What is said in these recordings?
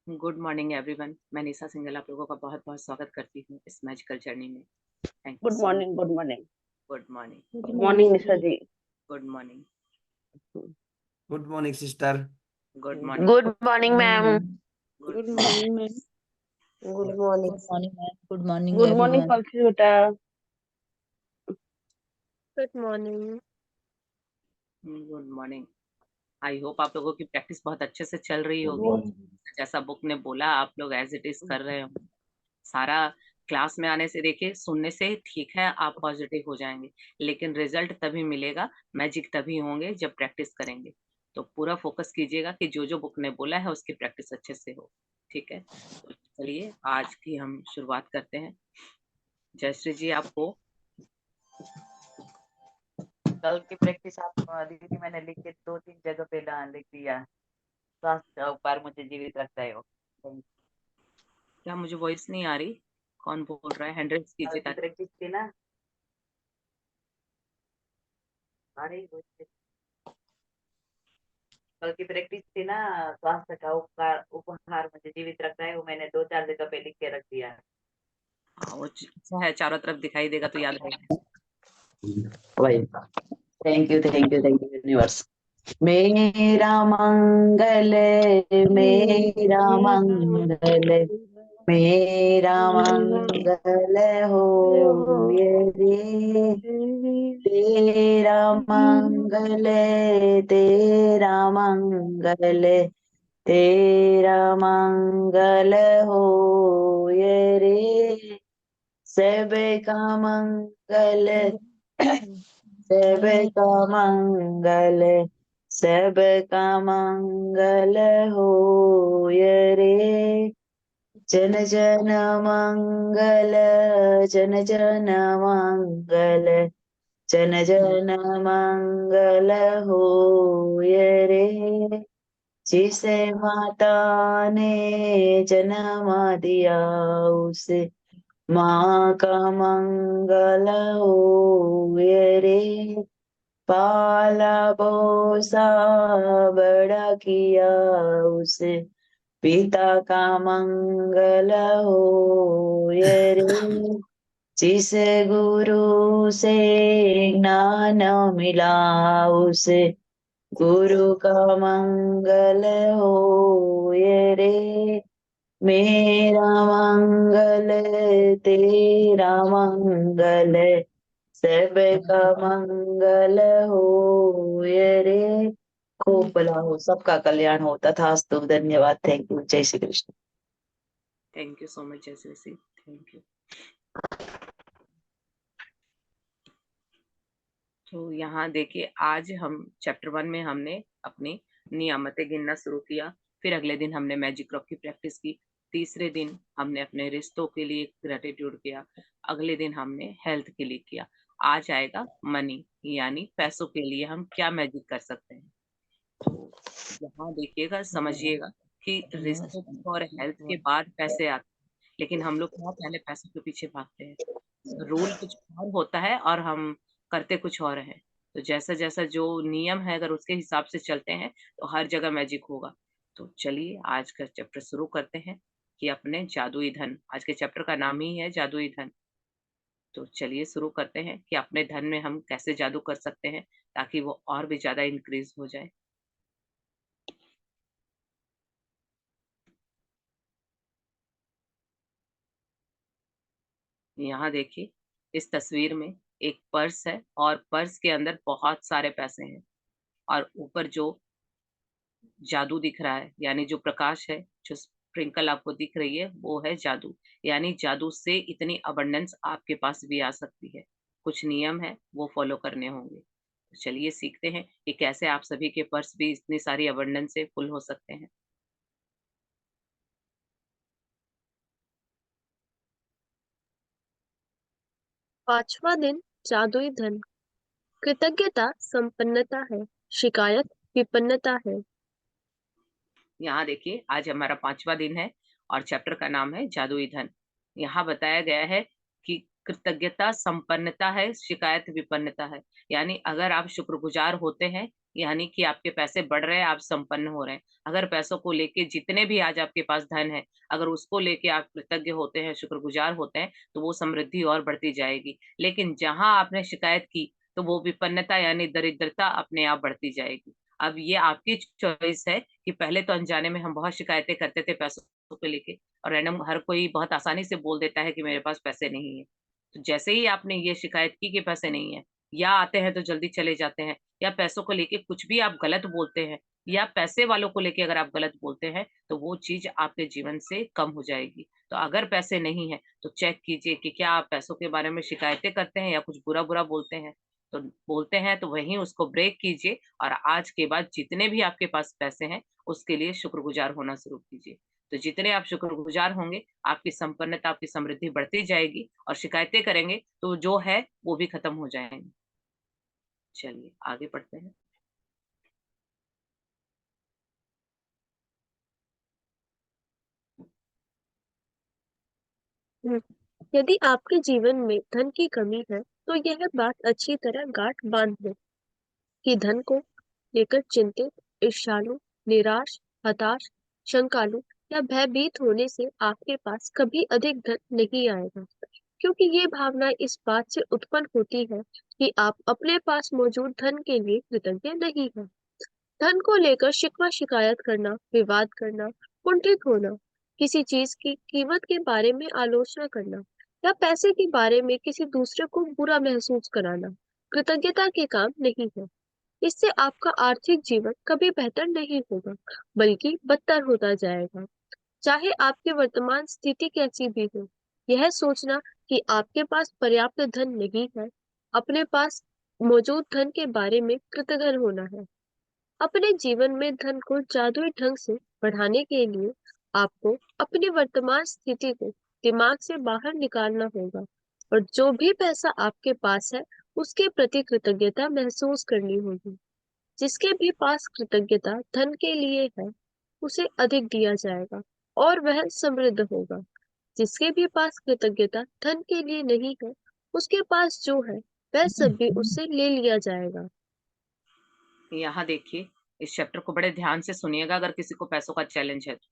Good morning everyone. मैं निशा सिंघल आप लोगों का बहुत बहुत स्वागत करती हूँ इस मैजिकल जर्नी में। Thank you good so much. Morning. Good morning. Good morning. Good morning Nisha ji. Good morning. Good morning sister. Good morning. Good morning ma'am. Good good morning. Morning ma'am. Good morning. Good morning ma'am. Good morning good morning everyone. College बेटा। Good morning. Good morning. I hope आप लोगों की practice बहुत अच्छे से चल रही good होगी। मॉर्निंग। जैसा बुक ने बोला आप लोग एज इट इज कर रहे हो। सारा क्लास में आने से देखिए, सुनने से ठीक है आप पॉजिटिव हो जाएंगे, लेकिन रिजल्ट तभी मिलेगा, मैजिक तभी होंगे जब प्रैक्टिस करेंगे। तो पूरा फोकस कीजिएगा कि जो जो बुक ने बोला है उसकी प्रैक्टिस अच्छे से हो। ठीक है, तो चलिए आज की हम शुरुआत करते हैं। जयश्री जी आपको कल की प्रैक्टिस आप दीदी मैंने लिख के 2-3 जगह पे लिख दिया। स्वास्थ्य का उपकार मुझे जीवित रखता है वो। क्या मुझे वॉइस नहीं आ रही? कौन बोल रहा है? हैंड रेज कल कीजिए की ताकि। प्रैक्टिस थी ना। अरे कल की प्रैक्टिस थी ना। स्वास्थ्य का उपकार उपहार मुझे जीवित रखता है वो मैंने 2-4 जगह पे लिख के रख दिया। हाँ, वो अच्छा है, चारों तरफ दिखाई देगा तो याद रहेगा। वही। Thank you thank you thank you universe. मेरा मंगल मेरा मंगल मेरा मंगल हो ये रे। तेरा मंगल तेरा मंगल तेरा मंगल हो ये रे। सबका मंगल सबका मंगल सबका मंगल हो ये रे। जन जन मंगल जन जन मंगल जन जन मंगल हो ये रे। जिसे माता ने जन्म दिया उसे माँ का मंगल हो ये रे। पाला पोसा बड़ा किया उसे पिता का मंगल हो ये रे। जिस गुरु से ज्ञान मिला उसे गुरु का मंगल हो ये रे। मेरा मंगल तेरा मंगल सबका मंगल हो ये रे। खूब भला हो, सबका कल्याण हो। तथास्तु। धन्यवाद। Thank you. जय Shri Krishna. Thank you so much Jayshree. Thank you. तो यहाँ देखिए, आज हम चैप्टर 1 में हमने अपनी नियामतें गिनना शुरू किया। फिर अगले दिन हमने मैजिक रॉक की प्रैक्टिस की। तीसरे दिन हमने अपने रिश्तों के लिए ग्रेटिट्यूड किया। अगले दिन हमने हेल्थ के लिए किया। आज आएगा मनी, यानी पैसों के लिए हम क्या मैजिक कर सकते हैं। तो यहाँ देखिएगा, समझिएगा कि रिश्तों और हेल्थ के बाद पैसे आते हैं, लेकिन हम लोग क्या पहले पैसों के पीछे भागते हैं। रूल कुछ और होता है और हम करते कुछ और है। तो जैसा जैसा जो नियम है, अगर उसके हिसाब से चलते हैं तो हर जगह मैजिक होगा। तो चलिए आज का चैप्टर शुरू करते हैं कि अपने जादुई धन। आज के चैप्टर का नाम ही है जादुई धन। तो चलिए शुरू करते हैं कि अपने धन में हम कैसे जादू कर सकते हैं ताकि वो और भी ज्यादा इंक्रीज हो जाए। यहाँ देखिए, इस तस्वीर में एक पर्स है और पर्स के अंदर बहुत सारे पैसे हैं, और ऊपर जो जादू दिख रहा है, यानी जो प्रकाश है, जो स्प्रिंकल आपको दिख रही है, वो है जादू। यानी जादू से इतनी अबंडेंस आपके पास भी आ सकती है। कुछ नियम है वो फॉलो करने होंगे। तो चलिए सीखते हैं कि कैसे आप सभी के पर्स भी इतनी सारी अबंडेंस से फुल हो सकते हैं। पांचवा दिन जादुई धन। कृतज्ञता संपन्नता है, शिकायत विपन्नता है। यहाँ देखिए, आज हमारा 5वां दिन है और चैप्टर का नाम है जादुई धन। यहाँ बताया गया है कि कृतज्ञता संपन्नता है, शिकायत विपन्नता है। यानी अगर आप शुक्रगुजार होते हैं यानी कि आपके पैसे बढ़ रहे हैं, आप संपन्न हो रहे हैं। अगर पैसों को लेके जितने भी आज आपके पास धन है, अगर उसको लेके आप कृतज्ञ होते हैं, शुक्रगुजार होते हैं, तो वो समृद्धि और बढ़ती जाएगी। लेकिन जहाँ आपने शिकायत की, तो वो विपन्नता यानी दरिद्रता अपने आप बढ़ती जाएगी। अब ये आपकी चॉइस है कि पहले तो अनजाने में हम बहुत शिकायतें करते थे पैसों को लेके, और रैंडम हर कोई बहुत आसानी से बोल देता है कि मेरे पास पैसे नहीं है। तो जैसे ही आपने ये शिकायत की कि पैसे नहीं है, या आते हैं तो जल्दी चले जाते हैं, या पैसों को लेके कुछ भी आप गलत बोलते हैं, या पैसे वालों को लेके अगर आप गलत बोलते हैं, तो वो चीज आपके जीवन से कम हो जाएगी। तो अगर पैसे नहीं है, तो चेक कीजिए कि क्या आप पैसों के बारे में शिकायतें करते हैं या कुछ बुरा बुरा बोलते हैं। तो बोलते हैं तो वहीं उसको ब्रेक कीजिए, और आज के बाद जितने भी आपके पास पैसे हैं, उसके लिए शुक्रगुजार होना शुरू कीजिए। तो जितने आप शुक्रगुजार होंगे, आपकी संपन्नता, आपकी समृद्धि बढ़ती जाएगी, और शिकायतें करेंगे तो जो है वो भी खत्म हो जाएंगे। चलिए आगे बढ़ते हैं। यदि आपके जीवन में धन की कमी है, तो यह बात अच्छी तरह गांठ बांध लो कि धन को लेकर चिंतित, ईर्ष्यालु, निराश, हताश, शंकालु या भयभीत होने से आपके पास कभी अधिक धन नहीं आएगा, क्योंकि ये भावना इस बात से उत्पन्न होती है कि आप अपने पास मौजूद धन के लिए कृतज्ञ नहीं हैं। धन को लेकर शिकवा शिकायत करना, विवाद करना, कुंठित होना, किसी चीज की कीमत के बारे में आलोचना करना या पैसे के बारे में किसी दूसरे को बुरा महसूस कराना कृतज्ञता के काम नहीं है। इससे आपका आर्थिक जीवन कभी बेहतर नहीं होगा, बल्कि बदतर होता जाएगा। चाहे आपकी वर्तमान स्थिति कैसी भी हो, यह सोचना कि आपके पास पर्याप्त धन नहीं है, अपने पास मौजूद धन के बारे में कृतज्ञ होना है। अपने जीवन में धन को जादुई ढंग से बढ़ाने के लिए आपको अपनी वर्तमान स्थिति को दिमाग से बाहर निकालना होगा, और जो भी पैसा आपके पास है उसके प्रति कृतज्ञता महसूस करनी होगी। जिसके भी पास कृतज्ञता धन के लिए है, उसे अधिक दिया जाएगा और वह समृद्ध होगा। जिसके भी पास कृतज्ञता धन के लिए नहीं है, उसके पास जो है वह सब भी उससे ले लिया जाएगा। यहाँ देखिए, इस चैप्टर को बड़े ध्यान से सुनिएगा अगर किसी को पैसों का चैलेंज है तो।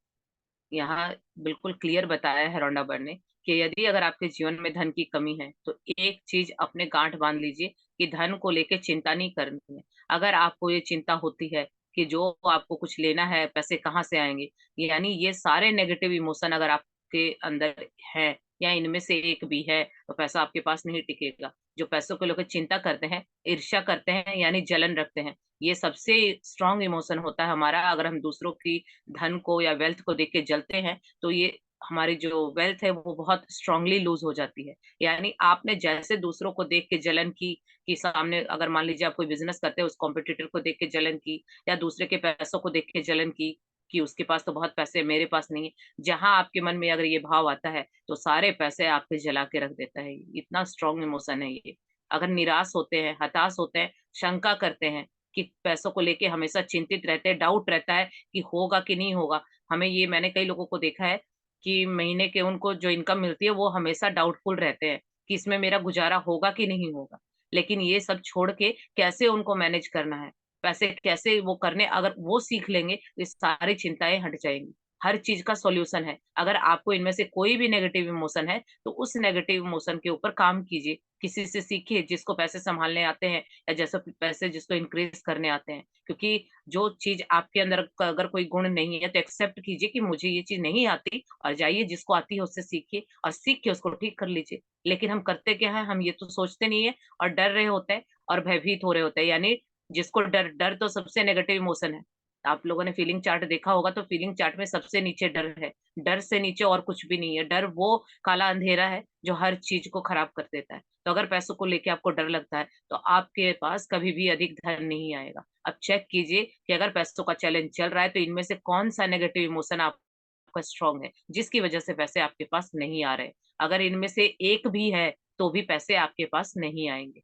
यहाँ बिल्कुल क्लियर बताया है रॉन्डा बर्न ने कि यदि अगर आपके जीवन में धन की कमी है, तो एक चीज अपने गांठ बांध लीजिए कि धन को लेके चिंता नहीं करनी है। अगर आपको ये चिंता होती है कि जो आपको कुछ लेना है, पैसे कहाँ से आएंगे, यानी ये सारे नेगेटिव इमोशन अगर आपके अंदर है, या इनमें से एक भी है, तो पैसा आपके पास नहीं टिकेगा। जो पैसों को लेकर चिंता करते हैं, ईर्ष्या करते हैं, यानी जलन रखते हैं, ये सबसे स्ट्रॉन्ग इमोशन होता है हमारा। अगर हम दूसरों की धन को या वेल्थ को देख के जलते हैं, तो ये हमारी जो वेल्थ है वो बहुत स्ट्रांगली लूज हो जाती है। यानी आपने जैसे दूसरों को देख के जलन की, कि सामने अगर मान लीजिए आप कोई बिजनेस करते हैं, उस कॉम्पिटिटर को देख के जलन की, या दूसरे के पैसों को देख के जलन की कि उसके पास तो बहुत पैसे है, मेरे पास नहीं है। जहां आपके मन में अगर ये भाव आता है, तो सारे पैसे आपके जला के रख देता है। इतना स्ट्रांग इमोशन है ये। अगर निराश होते हैं, हताश होते हैं, शंका करते हैं, कि पैसों को लेके हमेशा चिंतित रहते हैं, डाउट रहता है कि होगा कि नहीं होगा। हमें ये, मैंने कई लोगों को देखा है कि महीने के उनको जो इनकम मिलती है, वो हमेशा डाउटफुल रहते हैं कि इसमें मेरा गुजारा होगा कि नहीं होगा। लेकिन ये सब छोड़ के कैसे उनको मैनेज करना है, पैसे कैसे वो करने, अगर वो सीख लेंगे तो ये सारी चिंताएं हट जाएंगी। हर चीज का सॉल्यूशन है। अगर आपको इनमें से कोई भी नेगेटिव इमोशन है, तो उस नेगेटिव इमोशन के ऊपर काम कीजिए, किसी से सीखिए जिसको पैसे संभालने आते हैं, या जैसे पैसे जिसको इंक्रीज करने आते हैं। क्योंकि जो चीज आपके अंदर अगर कोई गुण नहीं है, तो एक्सेप्ट कीजिए कि मुझे ये चीज नहीं आती, और जाइए जिसको आती है उससे सीखिए, और सीख के उसको ठीक कर लीजिए। लेकिन हम करते क्या है, हम ये तो सोचते नहीं है, और डर रहे होते हैं, और भयभीत हो रहे होते हैं। यानी जिसको डर, डर तो सबसे नेगेटिव इमोशन है। आप लोगों ने फीलिंग चार्ट देखा होगा, तो फीलिंग चार्ट में सबसे नीचे डर है। डर से नीचे और कुछ भी नहीं है। डर वो काला अंधेरा है जो हर चीज को खराब कर देता है। तो अगर पैसों को लेके आपको डर लगता है, तो आपके पास कभी भी अधिक धन नहीं आएगा। अब चेक कीजिए कि अगर पैसों का चैलेंज चल रहा है, तो इनमें से कौन सा नेगेटिव इमोशन आपका स्ट्रांग है, जिसकी वजह से पैसे आपके पास नहीं आ रहे। अगर इनमें से एक भी है, तो भी पैसे आपके पास नहीं आएंगे।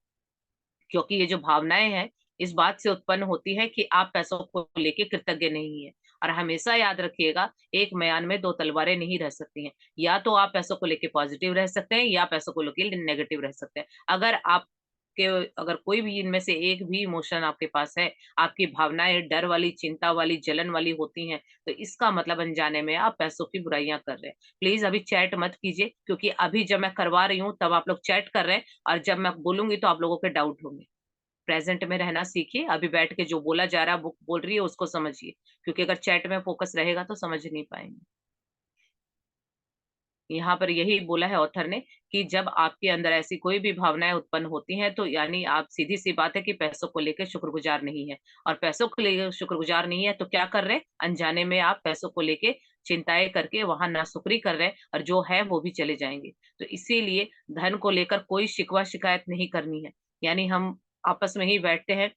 क्योंकि ये जो भावनाएं हैं, इस बात से उत्पन्न होती है कि आप पैसों को लेके कृतज्ञ नहीं है। और हमेशा याद रखिएगा, एक म्यान में दो तलवारें नहीं रह सकती हैं। या तो आप पैसों को लेके पॉजिटिव रह सकते हैं, या पैसों को लेके नेगेटिव रह सकते हैं। अगर आप आपके अगर कोई भी इनमें से एक भी इमोशन आपके पास है, आपकी भावनाएं डर वाली, चिंता वाली, जलन वाली होती हैं, तो इसका मतलब अनजाने में आप पैसों की बुराइयां कर रहे हैं। प्लीज अभी चैट मत कीजिए, क्योंकि अभी जब मैं करवा रही हूँ तब आप लोग चैट कर रहे हैं, और जब मैं बोलूंगी तो आप लोगों के डाउट होंगे। प्रेजेंट में रहना सीखिए, अभी बैठ के जो बोला जा रहा है, बुक बोल रही है, उसको समझिए, क्योंकि अगर चैट में फोकस रहेगा तो समझ नहीं पाएंगे। यहाँ पर यही बोला है ऑथर ने कि जब आपके अंदर ऐसी कोई भी भावनाएं उत्पन्न होती हैं, तो यानी आप, सीधी सी बात है कि पैसों को लेकर शुक्रगुजार नहीं है, और पैसों को लेकर शुक्रगुजार नहीं है तो क्या कर रहे हैं, अनजाने में आप पैसों को लेके चिंताएं करके वहां नाशुक्री कर रहे हैं, और जो है वो भी चले जाएंगे। तो इसीलिए धन को लेकर कोई शिकवा शिकायत नहीं करनी है। यानी हम आपस में ही बैठते हैं,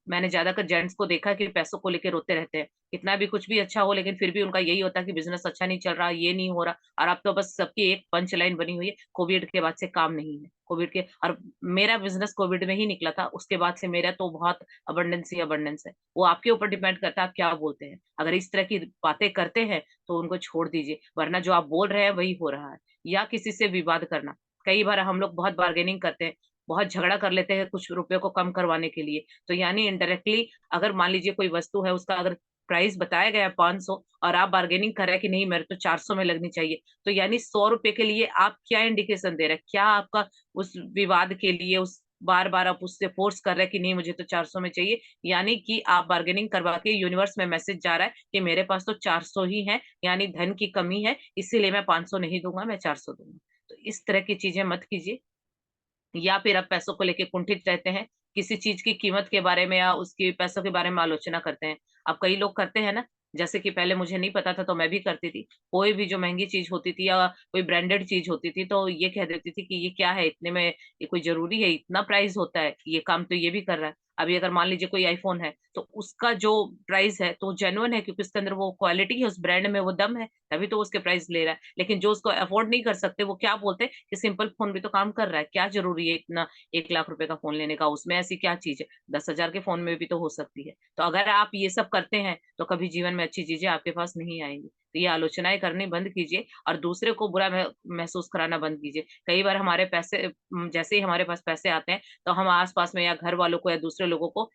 मैंने ज्यादातर जेंट्स को देखा कि पैसों को लेकर रोते रहते हैं, कितना भी कुछ भी अच्छा हो लेकिन फिर भी उनका यही होता है कि बिजनेस अच्छा नहीं चल रहा, ये नहीं हो रहा। और अब तो बस सबकी एक पंच लाइन बनी हुई है, कोविड के बाद से काम नहीं है, कोविड के, और मेरा बिजनेस कोविड में ही निकला था, उसके बाद से मेरा तो बहुत अबंडेंस ही अबंडेंस है। वो आपके ऊपर डिपेंड करता है आप क्या बोलते हैं। अगर इस तरह की बातें करते हैं तो उनको छोड़ दीजिए, वरना जो आप बोल रहे हैं वही हो रहा है। या किसी से विवाद करना, कई बार हम लोग बहुत बार्गेनिंग करते हैं, बहुत झगड़ा कर लेते हैं कुछ रुपए को कम करवाने के लिए, तो यानी इनडायरेक्टली अगर मान लीजिए कोई वस्तु है, उसका अगर प्राइस बताया गया है 500 और आप बार्गेनिंग कर रहे हैं कि नहीं मेरे तो 400 में लगनी चाहिए, तो यानी 100 रुपए के लिए आप क्या इंडिकेशन दे रहे हैं, क्या आपका उस विवाद के लिए उस बार बार आप उससे फोर्स कर रहे हैं कि नहीं मुझे तो 400 में चाहिए, यानी कि आप बार्गेनिंग करवा के यूनिवर्स में मैसेज जा रहा है कि मेरे पास तो 400 ही है, यानी धन की कमी है, इसीलिए मैं 500 नहीं दूंगा, मैं 400 दूंगा। तो इस तरह की चीजें मत कीजिए। या फिर आप पैसों को लेके कुंठित रहते हैं, किसी चीज की कीमत के बारे में या उसकी पैसों के बारे में आलोचना करते हैं। अब कई लोग करते हैं ना, जैसे कि पहले मुझे नहीं पता था तो मैं भी करती थी, कोई भी जो महंगी चीज होती थी या कोई ब्रांडेड चीज होती थी तो ये कह देती थी कि ये क्या है इतने में, ये कोई जरूरी है, इतना प्राइस होता है, ये काम तो ये भी कर रहा है। अभी अगर मान लीजिए कोई आईफोन है तो उसका जो प्राइस है तो जेन्युइन है, क्योंकि उसके अंदर वो क्वालिटी है, उस ब्रांड में वो दम है, तभी तो उसके प्राइस ले रहा है। लेकिन जो उसको अफोर्ड नहीं कर सकते वो क्या बोलते हैं कि सिंपल फोन भी तो काम कर रहा है, क्या जरूरी है इतना 1 लाख रुपए का फोन लेने का, उसमें ऐसी क्या चीज है, 10,000 के फोन में भी तो हो सकती है। तो अगर आप ये सब करते हैं तो कभी जीवन में अच्छी चीजें आपके पास नहीं आएंगी। तो ये आलोचनाएं करनी बंद कीजिए और दूसरे को बुरा महसूस कराना बंद कीजिए। कई बार हमारे पैसे, जैसे ही हमारे पास पैसे आते हैं तो हम आसपास में या घर वालों को या दूसरे लोगों को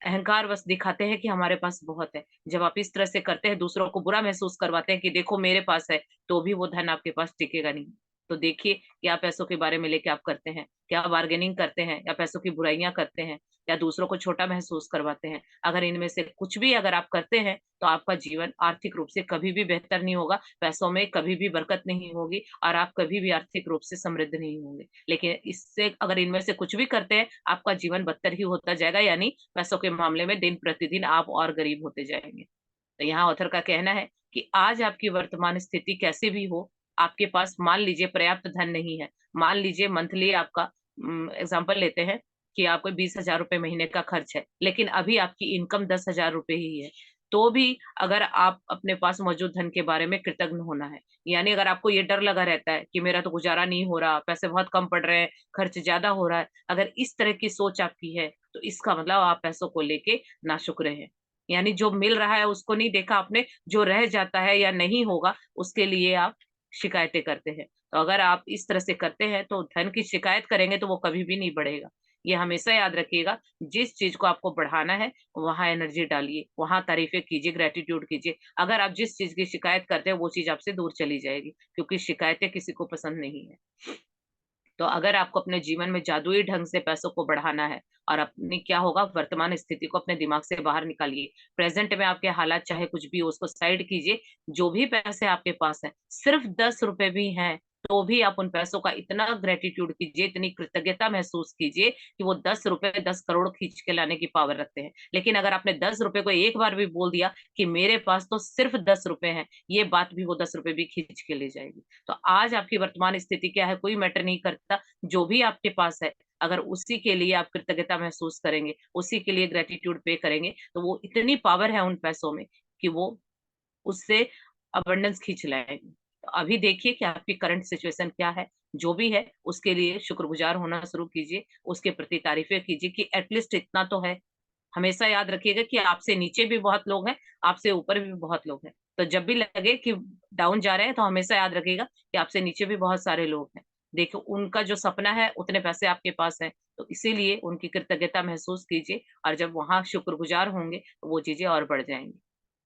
अहंकार बस दिखाते हैं कि हमारे पास बहुत है। जब आप इस तरह से करते हैं, दूसरों को बुरा महसूस करवाते हैं कि देखो मेरे पास है, तो भी वो धन आपके पास टिकेगा नहीं। तो देखिए क्या पैसों के बारे में लेके आप करते हैं, क्या बार्गेनिंग करते हैं या पैसों की बुराइयां करते हैं या दूसरों को छोटा महसूस करवाते हैं। अगर इनमें से कुछ भी अगर आप करते हैं तो आपका जीवन आर्थिक रूप से कभी भी बेहतर नहीं होगा, पैसों में कभी भी बरकत नहीं होगी और आप कभी भी आर्थिक रूप से समृद्ध नहीं होंगे। लेकिन इससे अगर इनमें से कुछ भी करते हैं, आपका जीवन बदतर ही होता जाएगा, यानी पैसों के मामले में दिन प्रतिदिन आप और गरीब होते जाएंगे। तो यहाँ ऑथर का कहना है कि आज आपकी वर्तमान स्थिति कैसे भी हो, आपके पास मान लीजिए पर्याप्त धन नहीं है, मान लीजिए मंथली आपका एग्जाम्पल लेते हैं कि आपको 20,000 रुपए महीने का खर्च है, लेकिन अभी आपकी इनकम 10,000 रुपए ही है, तो भी अगर आप अपने पास मौजूद धन के बारे में कृतज्ञ होना है। यानी अगर आपको ये डर लगा रहता है कि मेरा तो गुजारा नहीं हो रहा, पैसे बहुत कम पड़ रहे हैं, खर्च ज्यादा हो रहा है, अगर इस तरह की सोच आपकी है तो इसका मतलब आप पैसों को लेके नाशुक्र हैं। यानी जो मिल रहा है उसको नहीं देखा आपने, जो रह जाता है या नहीं होगा उसके लिए आप शिकायतें करते हैं। तो अगर आप इस तरह से करते हैं तो धन की शिकायत करेंगे तो वो कभी भी नहीं बढ़ेगा। ये हमेशा याद रखिएगा, जिस चीज को आपको बढ़ाना है वहां एनर्जी डालिए, वहां तारीफें कीजिए, ग्रेटिट्यूड कीजिए। अगर आप जिस चीज की शिकायत करते हैं वो चीज आपसे दूर चली जाएगी, क्योंकि शिकायतें किसी को पसंद नहीं है। तो अगर आपको अपने जीवन में जादुई ढंग से पैसों को बढ़ाना है और अपनी क्या होगा, वर्तमान स्थिति को अपने दिमाग से बाहर निकालिए। प्रेजेंट में आपके हालात चाहे कुछ भी हो उसको साइड कीजिए, जो भी पैसे आपके पास है, सिर्फ 10 रुपए भी हैं तो भी आप उन पैसों का इतना ग्रेटिट्यूड कीजिए, इतनी कृतज्ञता महसूस कीजिए कि वो 10 रुपए 10 करोड़ खींच के लाने की पावर रखते हैं। लेकिन अगर आपने 10 रुपए को एक बार भी बोल दिया कि मेरे पास तो सिर्फ 10 रुपए हैं, ये बात भी वो 10 रुपए भी खींच के ले जाएगी। तो आज आपकी वर्तमान स्थिति क्या है कोई मैटर नहीं करता, जो भी आपके पास है अगर उसी के लिए आप कृतज्ञता महसूस करेंगे, उसी के लिए ग्रेटिट्यूड पे करेंगे, तो वो इतनी पावर है उन पैसों में कि वो उससे अबंडेंस खींच लाएंगे। तो अभी देखिए कि आपकी करंट सिचुएशन क्या है, जो भी है उसके लिए शुक्रगुजार होना शुरू कीजिए, उसके प्रति तारीफें कीजिए कि एटलीस्ट इतना तो है। हमेशा याद रखिएगा कि आपसे नीचे भी बहुत लोग हैं, आपसे ऊपर भी बहुत लोग हैं। तो जब भी लगे कि डाउन जा रहे हैं तो हमेशा याद रखिएगा कि आपसे नीचे भी बहुत सारे लोग हैं। देखो उनका जो सपना है उतने पैसे आपके पास है, तो इसीलिए उनकी कृतज्ञता महसूस कीजिए, और जब वहाँ शुक्रगुजार होंगे तो वो चीज़ें और बढ़ जाएँगी।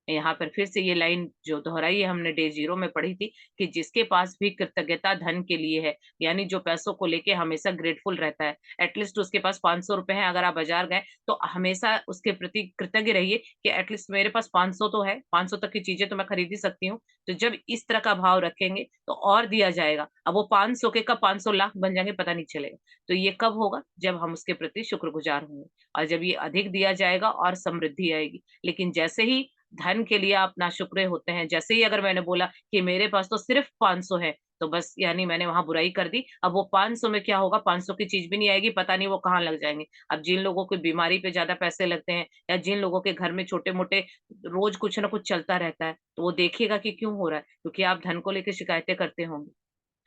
यहाँ पर फिर से ये लाइन जो दोहराई है हमने डे 0 में पढ़ी थी कि जिसके पास भी कृतज्ञता धन के लिए है, यानी जो पैसों को लेके हमेशा ग्रेटफुल रहता है, एटलीस्ट उसके पास 500 रुपए हैं, अगर आप बाजार गए तो हमेशा उसके प्रति कृतज्ञ रहिए कि एटलीस्ट मेरे पास 500 तो है, 500 तक की चीजें तो मैं खरीद ही सकती हूँ। तो जब इस तरह का भाव रखेंगे तो और दिया जाएगा। अब वो 500 के कब 500 लाख बन जाएंगे पता नहीं चलेगा। तो ये कब होगा? जब हम उसके प्रति शुक्रगुजार होंगे, और जब ये अधिक दिया जाएगा और समृद्धि आएगी। लेकिन जैसे ही धन के लिए आप नाशुक्रे होते हैं, जैसे ही अगर मैंने बोला कि मेरे पास तो सिर्फ 500 है, तो बस यानी मैंने वहां बुराई कर दी। अब वो 500 में क्या होगा, 500 की चीज भी नहीं आएगी, पता नहीं वो कहाँ लग जाएंगे। अब जिन लोगों को बीमारी पे ज्यादा पैसे लगते हैं, या जिन लोगों के घर में छोटे मोटे रोज कुछ ना कुछ चलता रहता है, तो वो देखिएगा कि क्यों हो रहा है, क्योंकि आप धन को लेकर शिकायतें करते होंगे।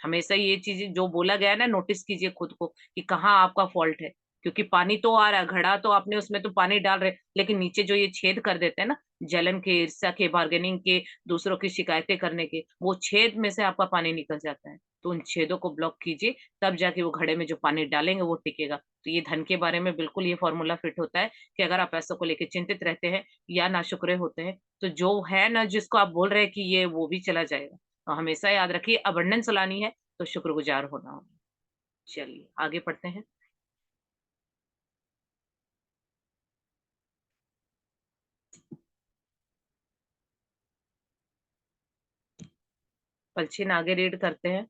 हमेशा ये चीजें जो बोला गया है ना, नोटिस कीजिए खुद को कि कहाँ आपका फॉल्ट है। क्योंकि पानी तो आ रहा है, घड़ा तो आपने उसमें तो पानी डाल रहे, लेकिन नीचे जो ये छेद कर देते हैं ना, जलन के, ईर्ष्या के, बार्गेनिंग के, दूसरों की शिकायतें करने के, वो छेद में से आपका पानी निकल जाता है। तो उन छेदों को ब्लॉक कीजिए, तब जाके वो घड़े में जो पानी डालेंगे वो टिकेगा। तो ये धन के बारे में बिल्कुल ये फॉर्मूला फिट होता है कि अगर आप पैसों को लेकर चिंतित रहते हैं या नाशुक्रे होते हैं, तो जो है ना, जिसको आप बोल रहे हैं कि ये, वो भी चला जाएगा। तो हमेशा याद रखिए, अबंडेंस लानी है तो शुक्रगुजार होना होगा। चलिए आगे पढ़ते हैं। पलछीन आगे रीड करते हैं।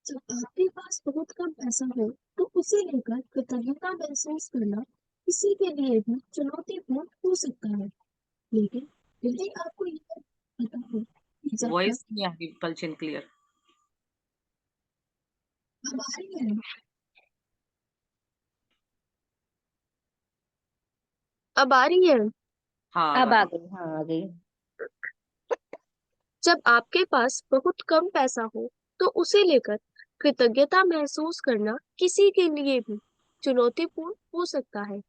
जब आपके पास बहुत कम पैसा हो तो उसे लेकर कृतज्ञता महसूस करना किसी के लिए भी चुनौतीपूर्ण हो सकता है। लेकिन यदि आपको यह पता हो कि जब तक वॉइस नहीं आ रही पलछीन क्लियर। हमारे यहाँ अब आ रही है। हाँ अब अब आ आ रही। गई, हाँ आ गई। जब आपके पास बहुत कम पैसा हो तो उसे लेकर कृतज्ञता महसूस करना किसी के लिए भी चुनौतीपूर्ण हो सकता है।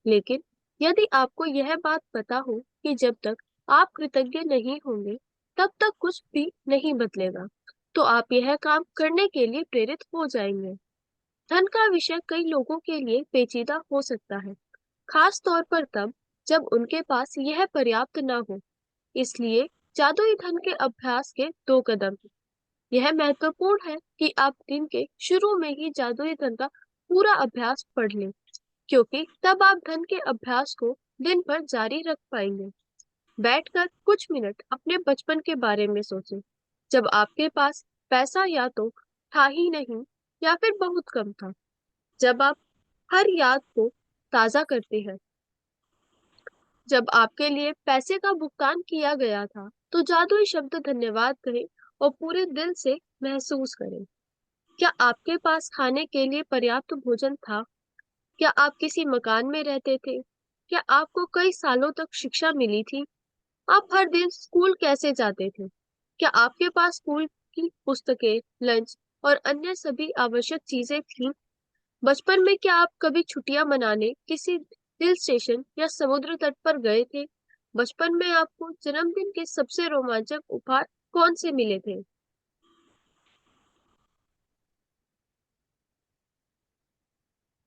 लेकिन यदि आपको यह बात पता हो कि जब तक आप कृतज्ञ नहीं होंगे तब तक कुछ भी नहीं बदलेगा, तो आप यह काम करने के लिए प्रेरित हो जाएंगे। धन का विषय कई लोगों के लिए पेचीदा हो सकता है, खास तौर पर तब जब उनके पास यह पर्याप्त न हो। इसलिए जादुई धन के अभ्यास के 2 कदम हैं। यह महत्वपूर्ण है कि आप दिन के शुरू में ही जादुई धन का पूरा अभ्यास पढ़ लें, क्योंकि तब आप धन के अभ्यास को दिन भर जारी रख पाएंगे। बैठकर कुछ मिनट अपने बचपन के बारे में सोचें, जब आपके पास पैसा या तो था ही नहीं या फिर बहुत कम था। जब आप हर याद को ताजा करते हैं, जब आपके लिए पैसे का भुगतान किया गया था, तो जादुई शब्द धन्यवाद करें और पूरे दिल से महसूस करें। क्या आपके पास खाने के लिए पर्याप्त भोजन था? क्या आप किसी मकान में रहते थे? क्या आपको कई सालों तक शिक्षा मिली थी? आप हर दिन स्कूल कैसे जाते थे? क्या आपके पास स्कूल की पुस्तकें, लंच और अन्य सभी आवश्यक चीजें थीं? बचपन में क्या आप कभी छुट्टियां मनाने किसी हिल स्टेशन या समुद्र तट पर गए थे? बचपन में आपको जन्मदिन के सबसे रोमांचक उपहार कौन से मिले थे?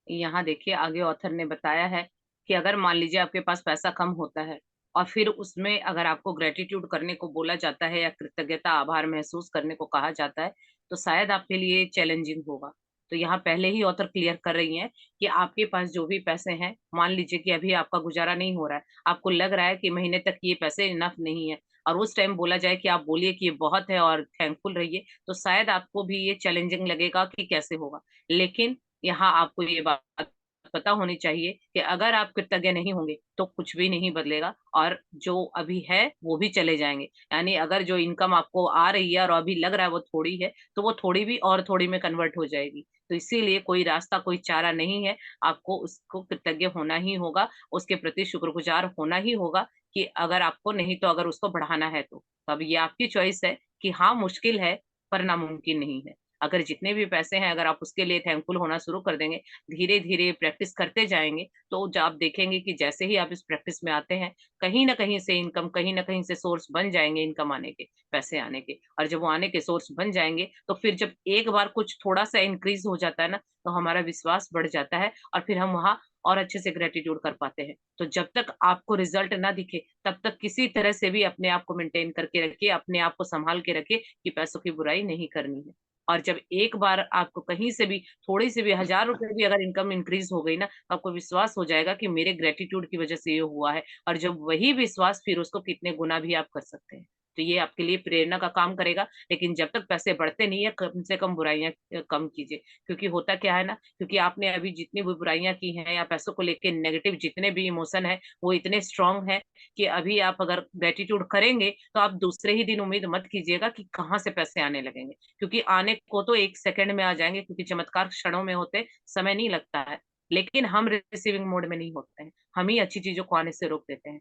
यहाँ देखिए आगे ऑथर ने बताया है कि अगर मान लीजिए आपके पास पैसा कम होता है, और फिर उसमें अगर आपको ग्रेटिट्यूड करने को बोला जाता है या कृतज्ञता आभार महसूस करने को कहा जाता है, तो शायद आपके लिए चैलेंजिंग होगा। तो यहाँ पहले ही ऑथर क्लियर कर रही हैं कि आपके पास जो भी पैसे हैं, मान लीजिए कि अभी आपका गुजारा नहीं हो रहा है, आपको लग रहा है कि महीने तक ये पैसे इनफ नहीं है, और उस टाइम बोला जाए कि आप बोलिए कि ये बहुत है और थैंकफुल रहिए, तो शायद आपको भी ये चैलेंजिंग लगेगा कि कैसे होगा। लेकिन यहाँ आपको ये बात पता होनी चाहिए कि अगर आप कृतज्ञ नहीं होंगे तो कुछ भी नहीं बदलेगा, और जो अभी है वो भी चले जाएंगे। यानी अगर जो इनकम आपको आ रही है और अभी लग रहा है वो थोड़ी है, तो वो थोड़ी भी और थोड़ी में कन्वर्ट हो जाएगी। तो इसीलिए कोई रास्ता, कोई चारा नहीं है, आपको उसको कृतज्ञ होना ही होगा, उसके प्रति शुक्रगुजार होना ही होगा, कि अगर आपको नहीं तो अगर उसको बढ़ाना है तो अब ये आपकी चॉइस है कि हाँ मुश्किल है पर नामुमकिन नहीं है। अगर जितने भी पैसे हैं अगर आप उसके लिए थैंकफुल होना शुरू कर देंगे, धीरे धीरे प्रैक्टिस करते जाएंगे, तो आप देखेंगे कि जैसे ही आप इस प्रैक्टिस में आते हैं, कहीं ना कहीं से इनकम, कहीं ना कहीं से सोर्स बन जाएंगे इनकम आने के, पैसे आने के। और जब वो आने के सोर्स बन जाएंगे, तो फिर जब एक बार कुछ थोड़ा सा इंक्रीज हो जाता है ना, तो हमारा विश्वास बढ़ जाता है और फिर हम वहां और अच्छे से ग्रेटिट्यूड कर पाते हैं। तो जब तक आपको रिजल्ट ना दिखे, तब तक किसी तरह से भी अपने आप को मेंटेन करके रखिए, अपने आप को संभाल के रखिए कि पैसों की बुराई नहीं करनी है। और जब एक बार आपको कहीं से भी थोड़ी सी भी 1000 रुपए भी अगर इनकम इंक्रीज हो गई ना, तो आपको विश्वास हो जाएगा कि मेरे ग्रेटिट्यूड की वजह से ये हुआ है। और जब वही विश्वास फिर उसको कितने गुना भी आप कर सकते हैं, तो ये आपके लिए प्रेरणा का काम करेगा। लेकिन जब तक पैसे बढ़ते नहीं है, कम से कम बुराइयां कम कीजिए। क्योंकि होता क्या है ना, क्योंकि आपने अभी जितनी भी बुराइयां की हैं या पैसों को लेके नेगेटिव जितने भी इमोशन है, वो इतने स्ट्रांग है कि अभी आप अगर ग्रेटिट्यूड करेंगे, तो आप दूसरे ही दिन उम्मीद मत कीजिएगा कि कहाँ से पैसे आने लगेंगे। क्योंकि आने को तो 1 सेकंड में आ जाएंगे, क्योंकि चमत्कार क्षणों में होते, समय नहीं लगता है। लेकिन हम रिसीविंग मोड में नहीं होते हैं, हम ही अच्छी चीजों को आने से रोक देते हैं।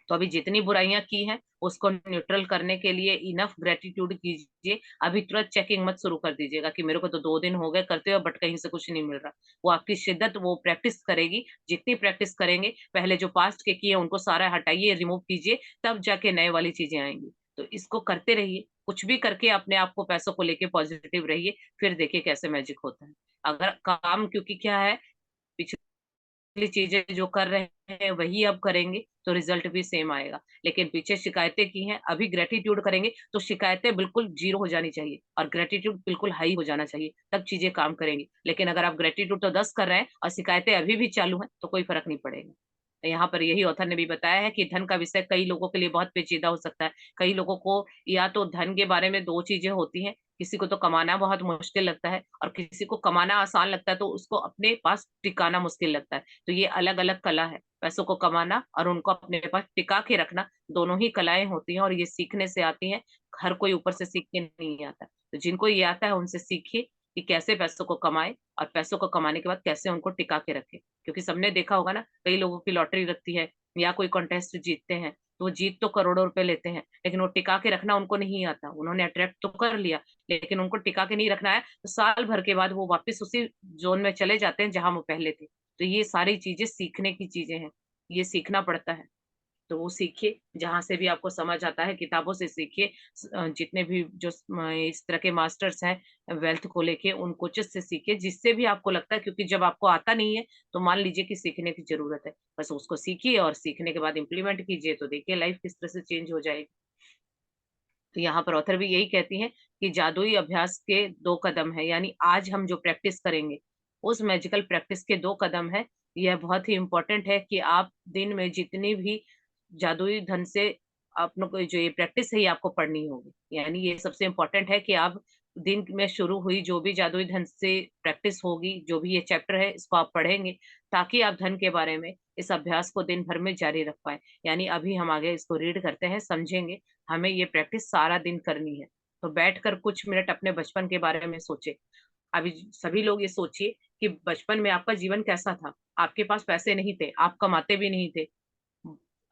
तो अभी जितनी बुराइयां की हैं, उसको न्यूट्रल करने के लिए इनफ ग्रेटिट्यूड कीजिए। अभी तुरंत चेकिंग मत शुरू कर दीजिएगा कि मेरे को तो 2 दिन हो गए करते हुए, बट कहीं से कुछ नहीं मिल रहा। वो आपकी शिद्दत, वो प्रैक्टिस करेगी। जितनी प्रैक्टिस करेंगे, पहले जो पास्ट के किए उनको सारा हटाइए, रिमूव कीजिए, तब जाके नए वाली चीजें आएंगी। तो इसको करते रहिए, कुछ भी करके अपने आप को पैसों को लेके पॉजिटिव रहिए, फिर देखिए कैसे मैजिक होता है। अगर काम, क्योंकि क्या है, पिछली चीजें जो कर रहे हैं वही अब करेंगे, तो रिजल्ट भी सेम आएगा। लेकिन पीछे शिकायतें की हैं, अभी ग्रेटिट्यूड करेंगे, तो शिकायतें बिल्कुल जीरो हो जानी चाहिए और ग्रेटिट्यूड बिल्कुल हाई हो जाना चाहिए, तब चीजें काम करेंगी। लेकिन अगर आप ग्रेटिट्यूड तो 10 कर रहे हैं और शिकायतें अभी भी चालू हैं, तो कोई फर्क नहीं पड़ेगा। तो यहाँ पर यही ऑथर ने भी बताया है कि धन का विषय कई लोगों के लिए बहुत पेचीदा हो सकता है। कई लोगों को या तो धन के बारे में दो चीजें होती हैं, किसी को तो कमाना बहुत मुश्किल लगता है और किसी को कमाना आसान लगता है, तो उसको अपने पास टिकाना मुश्किल लगता है। तो ये अलग अलग कला है, पैसों को कमाना और उनको अपने पास टिका के रखना, दोनों ही कलाएं होती हैं और ये सीखने से आती हैं। हर कोई ऊपर से सीख के नहीं आता। तो जिनको ये आता है उनसे सीखिए कि कैसे पैसों को कमाए और पैसों को कमाने के बाद कैसे उनको टिका के रखे। क्योंकि सबने देखा होगा ना, कई लोगों की लॉटरी लगती है या कोई कॉन्टेस्ट जीतते हैं, तो वो जीत तो करोड़ों रुपए लेते हैं, लेकिन वो टिका के रखना उनको नहीं आता। उन्होंने अट्रैक्ट तो कर लिया, लेकिन उनको टिका के नहीं रखना है, तो साल भर के बाद वो वापस उसी जोन में चले जाते हैं जहां वो पहले थे। तो ये सारी चीजें सीखने की चीजें हैं, ये सीखना पड़ता है। तो वो सीखिए, जहां से भी आपको समझ आता है किताबों से सीखिए। जितने भी जो इस तरह के मास्टर्स हैं वेल्थ को लेके, उन कोचेस से सीखिए, जिससे भी आपको लगता है। क्योंकि जब आपको आता नहीं है, तो मान लीजिए कि सीखने की जरूरत है, बस उसको सीखिए और सीखने के बाद इम्प्लीमेंट कीजिए, तो देखिए लाइफ किस तरह से चेंज हो जाएगी। तो यहाँ पर ऑथर भी यही कहती हैं कि जादुई अभ्यास के 2 कदम है, यानी आज हम जो प्रैक्टिस करेंगे, उस मैजिकल प्रैक्टिस के 2 कदम है। यह बहुत ही इंपॉर्टेंट है कि आप दिन में जितनी भी जादुई धन से अपनों को जो ये प्रैक्टिस है, ये आपको पढ़नी होगी। यानी ये सबसे इंपॉर्टेंट है कि आप दिन में शुरू हुई जो भी जादुई धन से प्रैक्टिस होगी, जो भी ये चैप्टर है, इसको आप पढ़ेंगे, ताकि आप धन के बारे में इस अभ्यास को दिन भर में जारी रख पाए। यानी अभी हम आगे इसको रीड करते हैं, समझेंगे। हमें ये प्रैक्टिस सारा दिन करनी है। तो बैठकर कुछ मिनट अपने बचपन के बारे में सोचे। अभी सभी लोग ये सोचिए कि बचपन में आपका जीवन कैसा था। आपके पास पैसे नहीं थे, आप कमाते भी नहीं थे।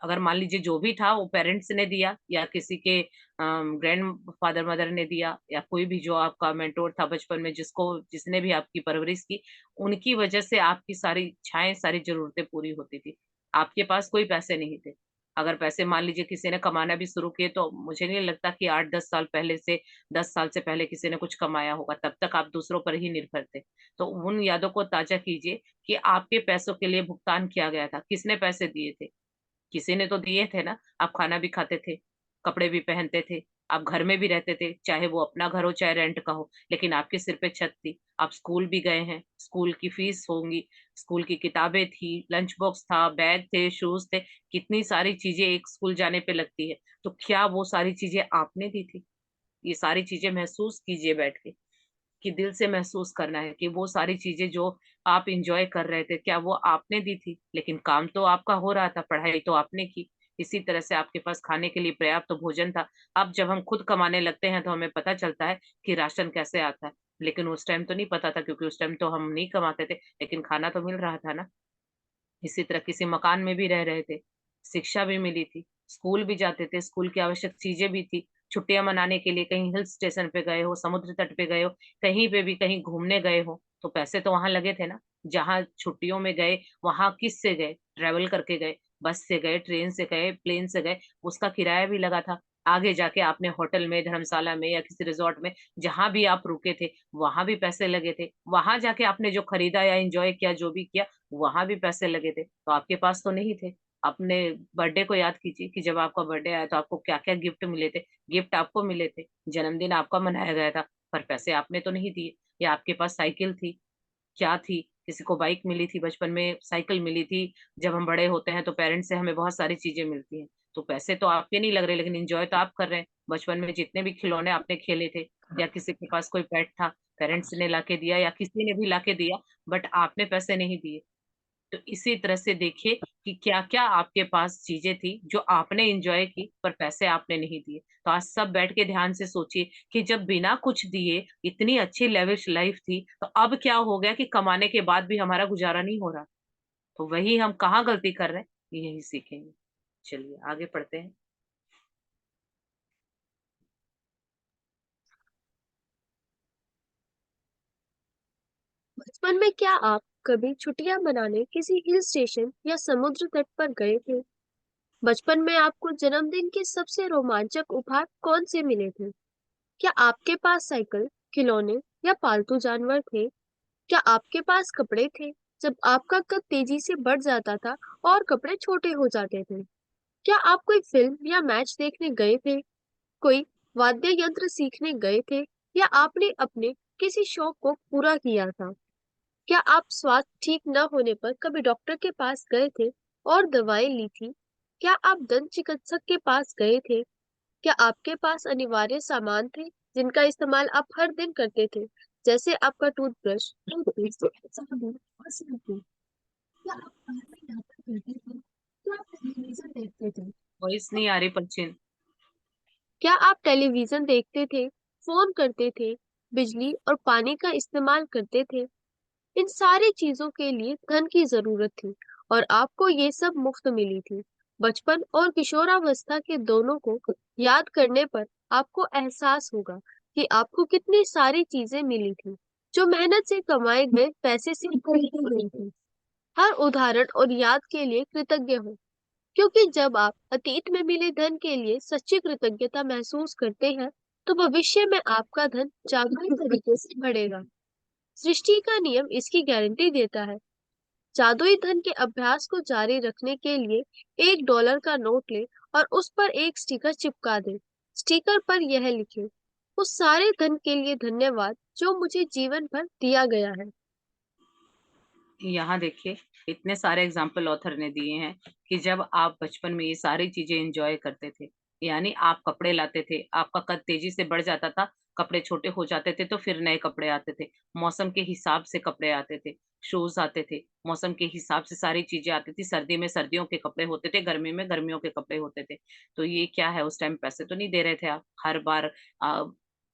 अगर मान लीजिए जो भी था वो पेरेंट्स ने दिया, या किसी के ग्रैंड फादर मदर ने दिया, या कोई भी जो आपका मेंटोर था बचपन में, जिसने भी आपकी परवरिश की, उनकी वजह से आपकी सारी इच्छाएं, सारी जरूरतें पूरी होती थी। आपके पास कोई पैसे नहीं थे। अगर पैसे मान लीजिए किसी ने कमाना भी शुरू किए, तो मुझे नहीं लगता कि 8-10 साल पहले से, 10 साल से पहले किसी ने कुछ कमाया होगा। तब तक आप दूसरों पर ही निर्भर थे। तो उन यादों को ताजा कीजिए कि आपके पैसों के लिए भुगतान किया गया था, किसने पैसे दिए थे। किसी ने तो दिए थे ना। आप खाना भी खाते थे, कपड़े भी पहनते थे, आप घर में भी रहते थे, चाहे वो अपना घर हो चाहे रेंट का हो, लेकिन आपके सिर पे छत थी। आप स्कूल भी गए हैं, स्कूल की फीस होंगी, स्कूल की किताबें थी, लंच बॉक्स था, बैग थे, शूज थे, कितनी सारी चीजें एक स्कूल जाने पे लगती है। तो क्या वो सारी चीजें आपने दी थी? ये सारी चीजें महसूस कीजिए बैठ के, कि दिल से महसूस करना है कि वो सारी चीजें जो आप इंजॉय कर रहे थे, क्या वो आपने दी थी? लेकिन काम तो आपका हो रहा था, पढ़ाई तो आपने की। इसी तरह से आपके पास खाने के लिए पर्याप्त तो भोजन था। अब जब हम खुद कमाने लगते हैं, तो हमें पता चलता है कि राशन कैसे आता है। लेकिन उस टाइम तो नहीं पता था, क्योंकि उस टाइम तो हम नहीं कमाते थे, लेकिन खाना तो मिल रहा था ना। इसी तरह किसी मकान में भी रह रहे थे, शिक्षा भी मिली थी, स्कूल भी जाते थे, स्कूल की आवश्यक चीजें भी थी, छुट्टियां मनाने के लिए कहीं हिल स्टेशन पे गए हो, समुद्र तट पे गए हो, कहीं पे भी कहीं घूमने गए हो, तो पैसे तो वहां लगे थे ना। जहां छुट्टियों में गए वहां किस से गए? ट्रेवल करके गए, बस से गए, ट्रेन से गए, प्लेन से गए, उसका किराया भी लगा था। आगे जाके आपने होटल में, धर्मशाला में या किसी रिजॉर्ट में जहां भी आप रुके थे वहां भी पैसे लगे थे। वहां जाके आपने जो खरीदा या एंजॉय किया, जो भी किया, वहां भी पैसे लगे थे। तो आपके पास तो नहीं थे। अपने बर्थडे को याद कीजिए कि जब आपका बर्थडे आया तो आपको क्या क्या गिफ्ट मिले थे। गिफ्ट आपको मिले थे, जन्मदिन आपका मनाया गया था, पर पैसे आपने तो नहीं दिए। या आपके पास साइकिल थी, क्या थी? किसी को बाइक मिली थी, बचपन में साइकिल मिली थी। जब हम बड़े होते हैं तो पेरेंट्स से हमें बहुत सारी चीजें मिलती हैं। तो पैसे तो आपके नहीं लग रहे, लेकिन एंजॉय तो आप कर रहे हैं। बचपन में जितने भी खिलौने आपने खेले थे, या किसी के पास कोई पेट था, पेरेंट्स ने लाके दिया या किसी ने भी लाके दिया, बट आपने पैसे नहीं दिए। तो इसी तरह से देखिए कि क्या क्या आपके पास चीजें थी जो आपने एंजॉय की, पर पैसे आपने नहीं दिए। तो आज सब बैठ के ध्यान से सोचिए कि जब बिना कुछ दिए इतनी अच्छी लेविश लाइफ थी, तो अब क्या हो गया कि कमाने के बाद भी हमारा गुजारा नहीं हो रहा। तो वही हम कहाँ गलती कर रहे हैं, यही सीखेंगे। चलिए आगे पढ़ते हैं। बचपन में क्या आप कभी छुट्टियां मनाने किसी हिल स्टेशन या समुद्र तट पर गए थे? बचपन में आपको जन्मदिन के सबसे रोमांचक उपहार कौन से मिले थे? क्या आपके पास साइकिल, खिलौने या पालतू जानवर थे? क्या आपके पास कपड़े थे जब आपका कद तेजी से बढ़ जाता था और कपड़े छोटे हो जाते थे? क्या आप कोई फिल्म या मैच देखने गए थे? कोई वाद्य यंत्र सीखने गए थे? या आपने अपने किसी शौक को पूरा किया था? क्या आप स्वास्थ्य ठीक न होने पर कभी डॉक्टर के पास गए थे और दवाई ली थी? क्या आप दंत चिकित्सक के पास गए थे? क्या आपके पास अनिवार्य सामान थे जिनका इस्तेमाल आप हर दिन करते थे, जैसे आपका टूथब्रश, टूथपेस्ट, साबुन और शैम्पू? क्या आप घर में यात्रा करते थे? क्या आप टेलीविजन देखते थे? वॉइस नहीं आ रही पलचिन। क्या आप टेलीविजन देखते थे, फोन करते थे, बिजली और पानी का इस्तेमाल करते थे? इन सारी चीजों के लिए धन की जरूरत थी और आपको ये सब मुफ्त मिली थी। बचपन और किशोरावस्था के दोनों को याद करने पर आपको एहसास होगा कि आपको कितनी सारी चीजें मिली थी जो मेहनत से कमाए गए पैसे से खरीदी गई थी। हर उदाहरण और याद के लिए कृतज्ञ हो, क्योंकि जब आप अतीत में मिले धन के लिए सच्ची कृतज्ञता महसूस करते हैं, तो भविष्य में आपका धन जादुई तरीके से बढ़ेगा। सृष्टि का नियम इसकी गारंटी देता है। जादुई धन के अभ्यास को जारी रखने के लिए $1 का नोट ले और उस पर एक स्टिकर चिपका दे। स्टिकर पर यह लिखे, उस सारे धन के लिए धन्यवाद जो मुझे जीवन भर दिया गया है। यहाँ देखिए, इतने सारे एग्जाम्पल ऑथर ने दिए हैं कि जब आप बचपन में ये सारी चीजें एंजॉय करते थे, यानी आप कपड़े लाते थे, आपका कद तेजी से बढ़ जाता था, कपड़े छोटे हो जाते थे तो फिर नए कपड़े आते थे, मौसम के हिसाब से कपड़े आते थे, शूज आते थे, मौसम के हिसाब से सारी चीजें आती थी। सर्दी में सर्दियों के कपड़े होते थे, गर्मी में गर्मियों के कपड़े होते थे। तो ये क्या है, उस टाइम पैसे तो नहीं दे रहे थे आप हर बार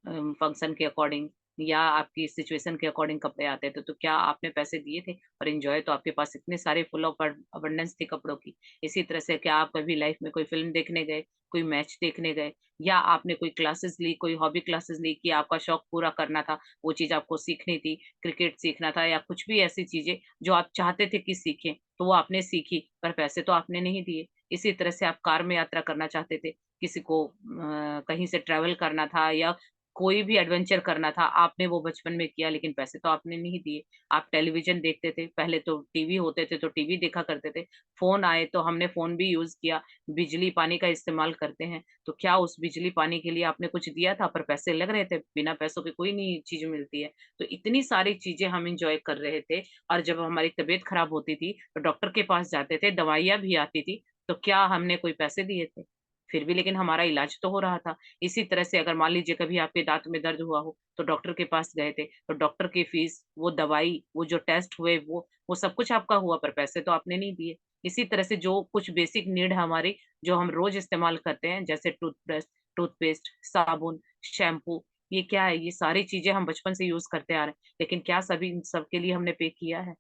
फंक्शन के अकॉर्डिंग या आपकी सिचुएशन के अकॉर्डिंग कपड़े आते थे, तो क्या आपने पैसे दिए थे? और एंजॉय तो आपके पास इतने सारे फुल ऑफ अबंडेंस थी कपड़ों की। इसी तरह से क्या आप कभी लाइफ में कोई फिल्म देखने गए, कोई मैच देखने गए, या आपने कोई क्लासेस ली, कोई हॉबी क्लासेस ली कि आपका शौक पूरा करना था, वो चीज आपको सीखनी थी, क्रिकेट सीखना था या कुछ भी ऐसी चीजें जो आप चाहते थे कि सीखें, तो वो आपने सीखी, पर पैसे तो आपने नहीं दिए। इसी तरह से आप कार में यात्रा करना चाहते थे, किसी को कहीं से ट्रैवल करना था या कोई भी एडवेंचर करना था, आपने वो बचपन में किया, लेकिन पैसे तो आपने नहीं दिए। आप टेलीविज़न देखते थे, पहले तो टीवी होते थे तो टीवी देखा करते थे, फ़ोन आए तो हमने फ़ोन भी यूज़ किया, बिजली पानी का इस्तेमाल करते हैं, तो क्या उस बिजली पानी के लिए आपने कुछ दिया था? पर पैसे लग रहे थे, बिना पैसों के कोई नहीं चीज़ मिलती है। तो इतनी सारी चीज़ें हम एन्जॉय कर रहे थे, और जब हमारी तबीयत खराब होती थी, तो डॉक्टर के पास जाते थे, दवाइयाँ भी आती थी, तो क्या हमने कोई पैसे दिए थे? फिर भी लेकिन हमारा इलाज तो हो रहा था। इसी तरह से अगर मान लीजिए कभी आपके दाँत में दर्द हुआ हो, तो डॉक्टर के पास गए थे, तो डॉक्टर की फीस, वो दवाई, वो जो टेस्ट हुए, वो सब कुछ आपका हुआ, पर पैसे तो आपने नहीं दिए। इसी तरह से जो कुछ बेसिक नीड है हमारी, जो हम रोज़ इस्तेमाल करते हैं, जैसे टूथब्रश, टूथपेस्ट, साबुन, शैम्पू, ये क्या है? ये सारी चीज़ें हम बचपन से यूज़ करते आ रहे हैं, लेकिन क्या सभी इन सब के लिए हमने पे किया है?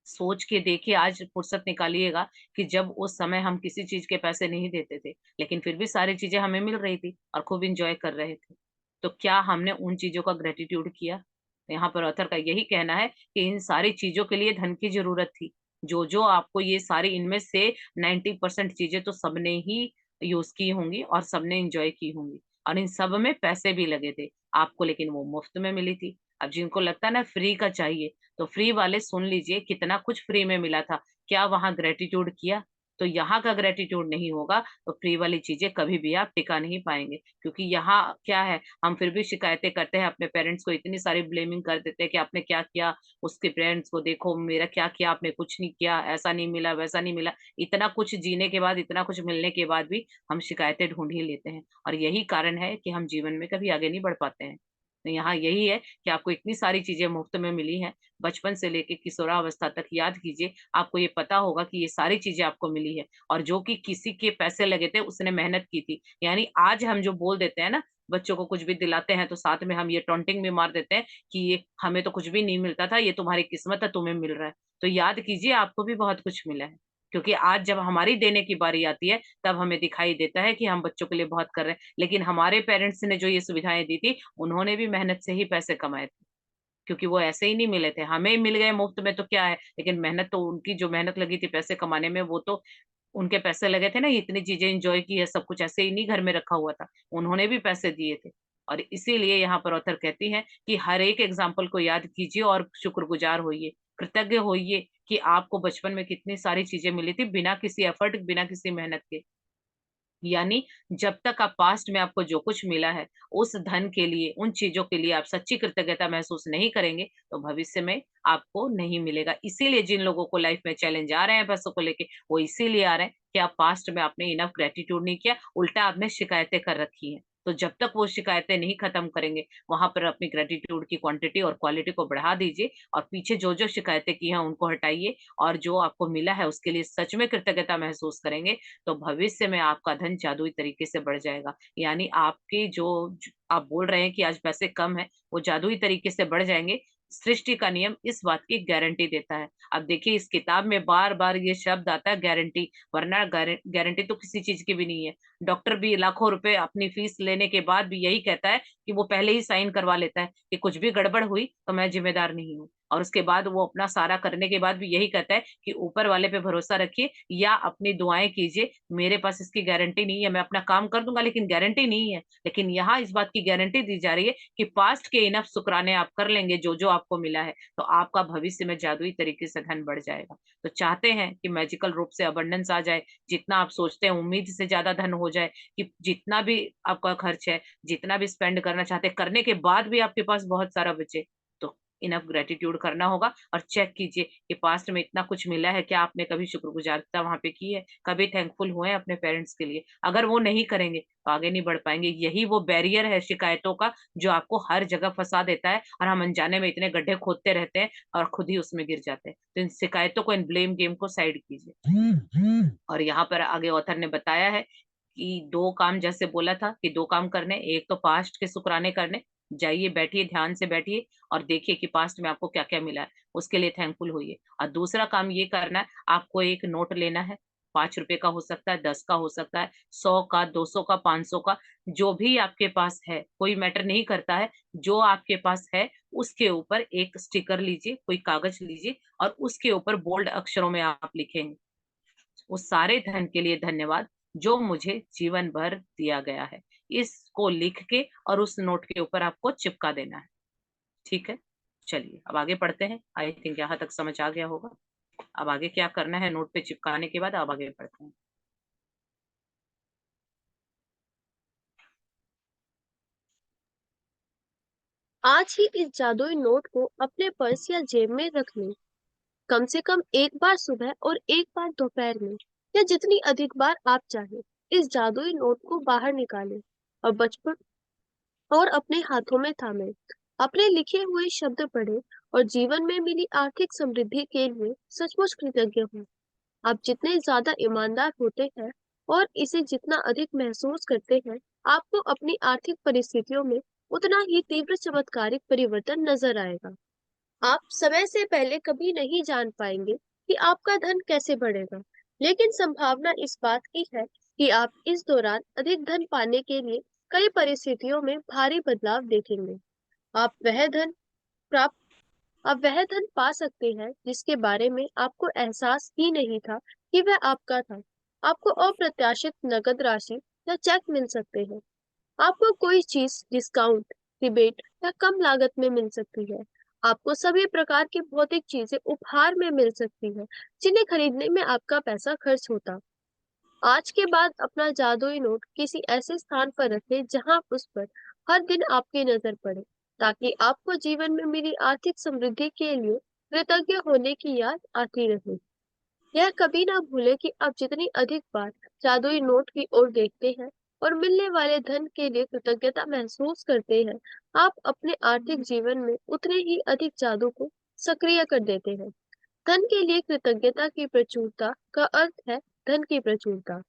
सोच के देखिए, आज फुर्सत निकालिएगा कि जब उस समय हम किसी चीज के पैसे नहीं देते थे, लेकिन फिर भी सारी चीजें हमें मिल रही थी और खूब इंजॉय कर रहे थे। तो क्या हमने उन चीजों का ग्रेटिट्यूड किया? यहाँ पर ऑथर का यही कहना है कि इन सारी चीजों के लिए धन की जरूरत थी। जो जो आपको ये सारी, इनमें से 90% चीजें तो सबने ही यूज की होंगी और सबने इंजॉय की होंगी, और इन सब में पैसे भी लगे थे आपको, लेकिन वो मुफ्त में मिली थी। अब जिनको लगता है ना फ्री का चाहिए, तो फ्री वाले सुन लीजिए, कितना कुछ फ्री में मिला था। क्या वहां ग्रेटिट्यूड किया? तो यहाँ का ग्रेटिट्यूड नहीं होगा तो फ्री वाली चीजें कभी भी आप टिका नहीं पाएंगे। क्योंकि यहाँ क्या है, हम फिर भी शिकायतें करते हैं अपने पेरेंट्स को, इतनी सारी ब्लेमिंग कर देते हैं कि आपने क्या किया, उसके पेरेंट्स को देखो, मेरा क्या किया आपने, कुछ नहीं किया, ऐसा नहीं मिला, वैसा नहीं मिला। इतना कुछ जीने के बाद, इतना कुछ मिलने के बाद भी हम शिकायतें ढूंढ ही लेते हैं, और यही कारण है कि हम जीवन में कभी आगे नहीं बढ़ पाते हैं। तो यहाँ यही है कि आपको इतनी सारी चीजें मुफ्त में मिली हैं, बचपन से लेके किशोरावस्था तक याद कीजिए, आपको ये पता होगा कि ये सारी चीजें आपको मिली है, और जो कि किसी के पैसे लगे थे उसने मेहनत की थी। यानी आज हम जो बोल देते हैं ना, बच्चों को कुछ भी दिलाते हैं तो साथ में हम ये टॉन्टिंग भी मार देते हैं कि ये हमें तो कुछ भी नहीं मिलता था, ये तुम्हारी किस्मत है, तुम्हें मिल रहा है। तो याद कीजिए, आपको भी बहुत कुछ मिला है, क्योंकि आज जब हमारी देने की बारी आती है तब हमें दिखाई देता है कि हम बच्चों के लिए बहुत कर रहे हैं, लेकिन हमारे पेरेंट्स ने जो ये सुविधाएं दी थी, उन्होंने भी मेहनत से ही पैसे कमाए थे। क्योंकि वो ऐसे ही नहीं मिले थे, हमें मिल गए मुफ्त में तो क्या है, लेकिन मेहनत तो उनकी, जो मेहनत लगी थी पैसे कमाने में, वो तो उनके पैसे लगे थे ना, इतनी चीजें एंजॉय की है, सब कुछ ऐसे ही नहीं घर में रखा हुआ था, उन्होंने भी पैसे दिए थे। और इसीलिए यहाँ पर ऑथर कहती है कि हर एक एग्जाम्पल को याद कीजिए और शुक्रगुजार होइए, कृतज्ञ होइए कि आपको बचपन में कितनी सारी चीजें मिली थी, बिना किसी एफर्ट, बिना किसी मेहनत के। यानी जब तक आप पास्ट में आपको जो कुछ मिला है, उस धन के लिए, उन चीजों के लिए आप सच्ची कृतज्ञता महसूस नहीं करेंगे, तो भविष्य में आपको नहीं मिलेगा। इसीलिए जिन लोगों को लाइफ में चैलेंज आ रहे हैं पैसों को लेके, वो इसीलिए आ रहे हैं कि आप पास्ट में आपने इनफ ग्रेटिट्यूड नहीं किया, उल्टा आपने शिकायतें कर रखी हैं। तो जब तक वो शिकायतें नहीं खत्म करेंगे, वहां पर अपनी ग्रेटिट्यूड की क्वांटिटी और क्वालिटी को बढ़ा दीजिए, और पीछे जो जो शिकायतें की हैं उनको हटाइए, और जो आपको मिला है उसके लिए सच में कृतज्ञता महसूस करेंगे, तो भविष्य में आपका धन जादुई तरीके से बढ़ जाएगा। यानी आपके आप बोल रहे हैं कि आज पैसे कम है, वो जादुई तरीके से बढ़ जाएंगे। सृष्टि का नियम इस बात की गारंटी देता है। अब देखिए, इस किताब में बार बार ये शब्द आता है, गारंटी, वरना गारंटी तो किसी चीज की भी नहीं है। डॉक्टर भी लाखों रुपए अपनी फीस लेने के बाद भी यही कहता है कि वो पहले ही साइन करवा लेता है कि कुछ भी गड़बड़ हुई तो मैं जिम्मेदार नहीं हूँ, और उसके बाद वो अपना सारा करने के बाद भी यही कहता है कि ऊपर वाले पे भरोसा रखिए या अपनी दुआएं कीजिए, मेरे पास इसकी गारंटी नहीं है, मैं अपना काम कर दूंगा लेकिन गारंटी नहीं है। लेकिन यहाँ इस बात की गारंटी दी जा रही है कि पास्ट के इनफ शुक्राने आप कर लेंगे जो जो आपको मिला है, तो आपका भविष्य में जादुई तरीके से धन बढ़ जाएगा। तो चाहते हैं कि मैजिकल रूप से अबंडेंस आ जाए, जितना आप सोचते हैं उम्मीद से ज्यादा धन हो जाए, कि जितना भी आपका खर्च है, जितना भी स्पेंड करना चाहते हैं, करने के बाद भी आपके पास बहुत सारा बचे, तो इनफ ग्रेटिट्यूड करना होगा। और चेक कीजिए कि पास्ट में इतना कुछ मिला है, क्या आपने कभी शुक्रगुजारता वहां पे की है, कभी थैंकफुल हुए हैं अपने पेरेंट्स के लिए? अगर वो नहीं करेंगे तो आगे नहीं बढ़ पाएंगे। यही वो बैरियर है शिकायतों का, जो आपको हर जगह फंसा देता है, और हम अनजाने में इतने गड्ढे खोदते रहते हैं और खुद ही उसमें गिर जाते हैं। तो इन शिकायतों को, इन ब्लेम गेम को साइड कीजिए। और यहाँ पर आगे ऑथर ने बताया है कि दो काम, जैसे बोला था कि दो काम करने, एक तो पास्ट के शुक्राने करने, जाइए बैठिए, ध्यान से बैठिए और देखिए कि पास्ट में आपको क्या क्या मिला है, उसके लिए थैंकफुल होइए। और दूसरा काम ये करना है, आपको एक नोट लेना है, 5 रुपए का हो सकता है, 10 का हो सकता है, 100 का, 200 का, 500 का, जो भी आपके पास है, कोई मैटर नहीं करता है। जो आपके पास है उसके ऊपर एक स्टिकर लीजिए, कोई कागज लीजिए, और उसके ऊपर बोल्ड अक्षरों में आप लिखेंगे, उस सारे धन के लिए धन्यवाद जो मुझे जीवन भर दिया गया है। इसको लिख के और उस नोट के ऊपर आपको चिपका देना है। ठीक है, चलिए अब आगे पढ़ते हैं। आई थिंक यहाँ तक समझ आ गया होगा। अब आगे क्या करना है, नोट पे चिपकाने के बाद अब आगे पढ़ते हैं। आज ही इस जादुई नोट को अपने पर्स या जेब में रख लें। कम से कम एक बार सुबह और एक बार दोपहर में, या जितनी अधिक बार आप चाहें, इस जादुई नोट को बाहर निकालें और बचपन और अपने हाथों में थामें। अपने लिखे हुए शब्द पढ़ें और जीवन में मिली आर्थिक समृद्धि के लिए सचमुच कृतज्ञ हों। आप जितने ज्यादा ईमानदार होते हैं और इसे जितना अधिक महसूस करते हैं, आपको अपनी आर्थिक परिस्थितियों में उतना ही तीव्र चमत्कारिक परिवर्तन नजर आएगा। आप समय से पहले कभी नहीं जान पाएंगे कि आपका धन कैसे बढ़ेगा, लेकिन संभावना इस बात की है कि आप इस दौरान अधिक धन पाने के लिए कई परिस्थितियों में भारी बदलाव देखेंगे। आप वह धन प्राप्त आप वह धन पा सकते हैं जिसके बारे में आपको एहसास ही नहीं था कि वह आपका था। आपको अप्रत्याशित नकद राशि या चेक मिल सकते हैं। आपको कोई चीज डिस्काउंट, रिबेट या कम लागत में मिल सकती है। आपको सभी प्रकार की भौतिक चीजें उपहार में मिल सकती है जिन्हें खरीदने में आपका पैसा खर्च होता। आज के बाद अपना जादुई नोट किसी ऐसे स्थान पर रखें जहां उस पर हर दिन आपकी नजर पड़े, ताकि आपको जीवन में मिली आर्थिक समृद्धि के लिए कृतज्ञ होने की याद आती रहे। यह कभी ना भूले कि आप जितनी अधिक बार जादुई नोट की ओर देखते हैं और मिलने वाले धन के लिए कृतज्ञता महसूस करते हैं, आप अपने आर्थिक जीवन में उतने ही अधिक जादू को सक्रिय कर देते हैं। धन के लिए कृतज्ञता की प्रचुरता का अर्थ है धन की प्रचुरता।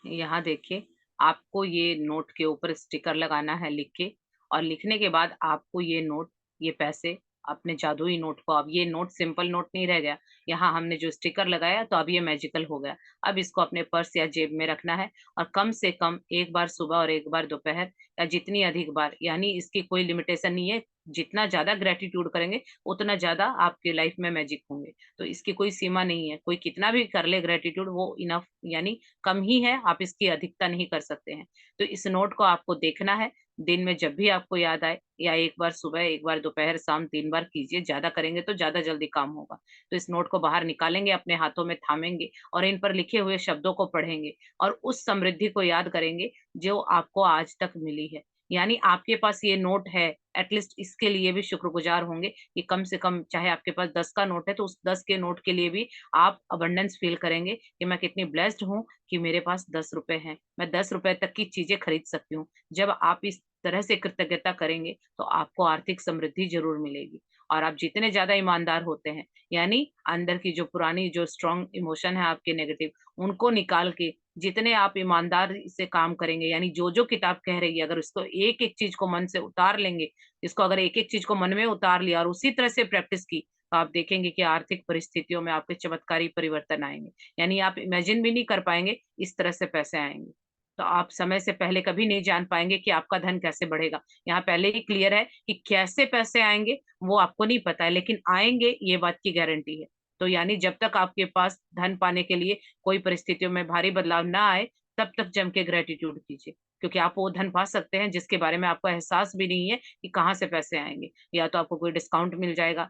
यहाँ देखिए, आपको ये नोट के ऊपर स्टिकर लगाना है लिख के, और लिखने के बाद आपको ये नोट, ये पैसे, अपने जादुई नोट को, अब ये नोट सिंपल नोट नहीं रह गया। यहाँ हमने जो स्टिकर लगाया तो अब ये मैजिकल हो गया। अब इसको अपने पर्स या जेब में रखना है, और कम से कम एक बार सुबह और एक बार दोपहर, या जितनी अधिक बार, यानी इसकी कोई लिमिटेशन नहीं है। जितना ज़्यादा ग्रैटिट्यूड करेंगे, उतना ज़्यादा आपकी लाइफ में मैजिक होंगे। तो इसकी कोई सीमा नहीं है। कोई कितना भी कर ले ग्रैटिट्यूड, वो इनफ, यानी कम ही है, आप इसकी अधिकता नहीं कर सकते हैं। तो इस नोट को आपको देखना है, दिन में जब भी आपको याद आए, या एक बार सुबह, एक बार दोपहर, शाम 3 बार कीजिए। ज़्यादा करेंगे तो ज़्यादा जल्दी काम होगा। तो इस नोट को बाहर निकालेंगे, अपने हाथों में थामेंगे, और इन पर लिखे हुए शब्दों को पढ़ेंगे, और उस समृद्धि को याद करेंगे जो आपको आज तक मिली है। यानी आपके पास ये नोट है, एटलीस्ट इसके लिए भी शुक्रगुजार होंगे कि कम से कम, चाहे आपके पास 10 का नोट है, तो उस 10 के नोट के लिए भी आप अबंडेंस फील करेंगे कि मैं कितनी ब्लेस्ड हूँ कि मेरे पास 10 रुपए हैं, मैं 10 रुपए तक की चीजें खरीद सकती हूँ। जब आप इस तरह से कृतज्ञता करेंगे, तो आपको आर्थिक समृद्धि जरूर मिलेगी। और आप जितने ज्यादा ईमानदार होते हैं, यानी अंदर की जो पुरानी, जो स्ट्रॉन्ग इमोशन है आपके नेगेटिव, उनको निकाल के जितने आप ईमानदार से काम करेंगे, यानी जो जो किताब कह रही है, अगर उसको एक एक चीज को मन से उतार लेंगे, इसको अगर एक एक चीज को मन में उतार लिया और उसी तरह से प्रैक्टिस की, तो आप देखेंगे कि आर्थिक परिस्थितियों में आपके चमत्कारी परिवर्तन आएंगे। यानी आप इमेजिन भी नहीं कर पाएंगे इस तरह से पैसे आएंगे। तो आप समय से पहले कभी नहीं जान पाएंगे कि आपका धन कैसे बढ़ेगा। यहाँ पहले ही क्लियर है कि कैसे पैसे आएंगे वो आपको नहीं पता है, लेकिन आएंगे ये बात की गारंटी है। तो यानी जब तक आपके पास धन पाने के लिए कोई परिस्थितियों में भारी बदलाव ना आए, तब तक जम के ग्रेटिट्यूड कीजिए, क्योंकि आप वो धन पा सकते हैं जिसके बारे में आपको एहसास भी नहीं है कि कहाँ से पैसे आएंगे। या तो आपको कोई डिस्काउंट मिल जाएगा,